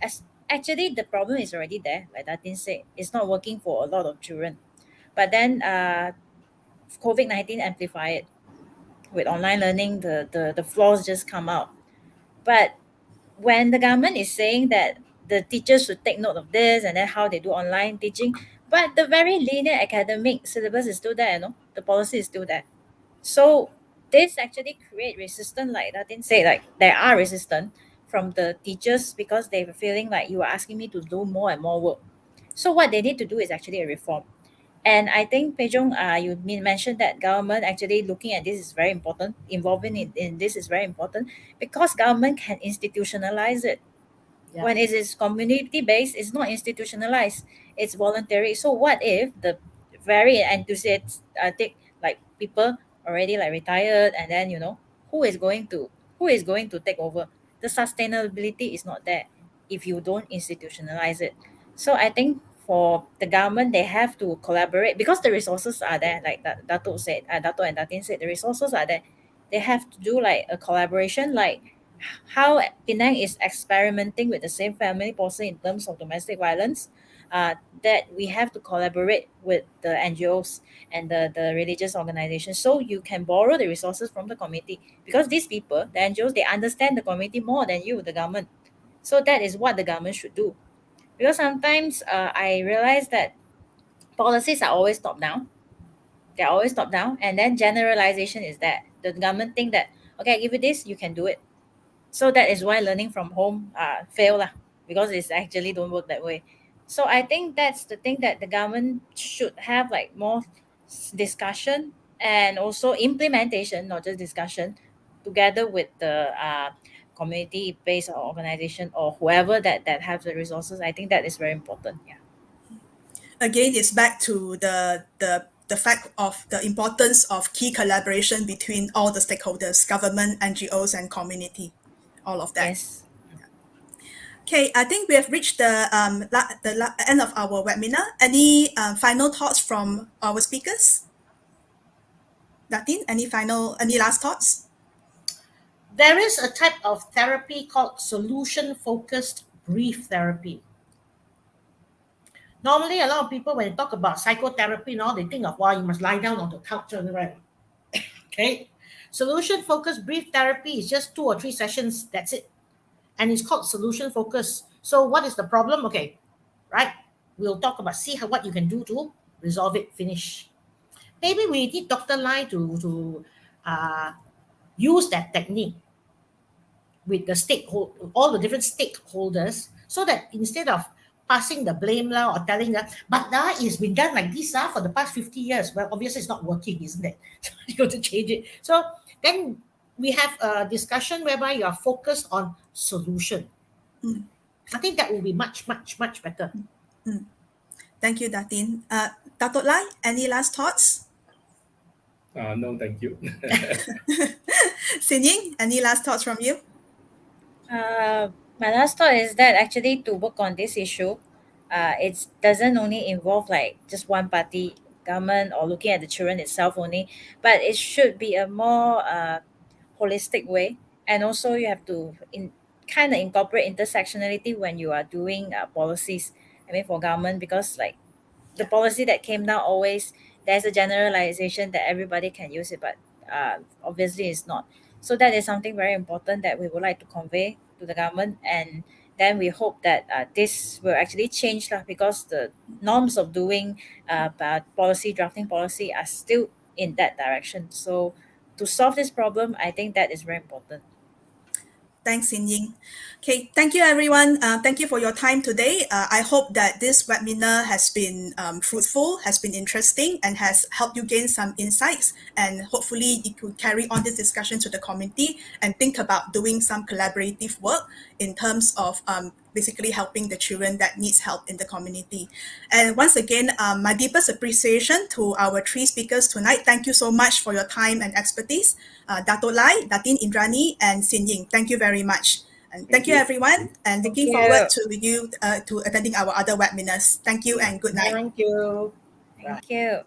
as actually the problem is already there, like Datin said, it's not working for a lot of children. But then COVID-19 amplified it with online learning, the flaws just come out. But when the government is saying that the teachers should take note of this and then how they do online teaching, but the very linear academic syllabus is still there, the policy is still there. So this actually create resistance, like Datin said, like there are resistance from the teachers because they were feeling like you are asking me to do more and more work. So what they need to do is actually a reform. And I think Pejong, you mentioned that government actually looking at this is very important. Involving in this is very important because government can institutionalize it. Yeah. When it is community based, it's not institutionalized. It's voluntary. So what if the very enthusiastic like people already like retired and then who is going to take over? The sustainability is not there if you don't institutionalize it. So I think for the government, they have to collaborate because the resources are there. Like Dato said, Dato and Datin said, the resources are there. They have to do like a collaboration, like how Penang is experimenting with the same family policy in terms of domestic violence. That we have to collaborate with the NGOs and the religious organizations so you can borrow the resources from the community because these people, the NGOs, they understand the community more than you, the government. So that is what the government should do. Because sometimes I realize that policies are always top down. They're always top down, and then generalization is that the government think that okay, I give you this, you can do it. So that is why learning from home fail lah, because it's actually don't work that way. So I think that's the thing that the government should have like more discussion and also implementation, not just discussion, together with the community-based organization or whoever that have the resources. I think that is very important. Yeah. Again, it's back to the fact of the importance of key collaboration between all the stakeholders, government, NGOs, and community, all of that. Yes. Okay, I think we have reached the end of our webinar. Any final thoughts from our speakers? Datin, any last thoughts? There is a type of therapy called solution-focused brief therapy. Normally, a lot of people, when they talk about psychotherapy, they think of, wow, you must lie down on the couch, right? Okay. Solution-focused brief therapy is just 2 or 3 sessions. That's it. And it's called solution-focused. So what is the problem? Okay, right? We'll talk about, see what you can do to resolve it, finish. Maybe we need Dr. Lai to use that technique with the all the different stakeholders, so that instead of passing the blame or telling that, but that it's been done like this for the past 50 years. Well, obviously it's not working, isn't it? So you got to change it. So then we have a discussion whereby you are focused on solution. I think that will be much, much, much better. Thank you, Datin. Dato Lai, any last thoughts? No, thank you. Ying, any last thoughts from you? My last thought is that actually to work on this issue, it doesn't only involve like just one party, government, or looking at the children itself only, but it should be a more holistic way. And also you have to kind of incorporate intersectionality when you are doing policies. I mean, for government, because like the policy that came down always, there's a generalization that everybody can use it, but obviously it's not. So that is something very important that we would like to convey to the government, and then we hope that this will actually change because the norms of doing drafting policy are still in that direction. So to solve this problem, I think that is very important. Thanks, Ying. Okay, thank you, everyone. Thank you for your time today. I hope that this webinar has been fruitful, has been interesting, and has helped you gain some insights. And hopefully you could carry on this discussion to the community and think about doing some collaborative work in terms of basically helping the children that needs help in the community. And once again, my deepest appreciation to our 3 speakers tonight. Thank you so much for your time and expertise. Dato Lai, Datin, Indranee, and Ying. Thank you very much. And thank you, everyone, and looking you. forward to you to attending our other webinars. Thank you and good night. Thank you. Thank you.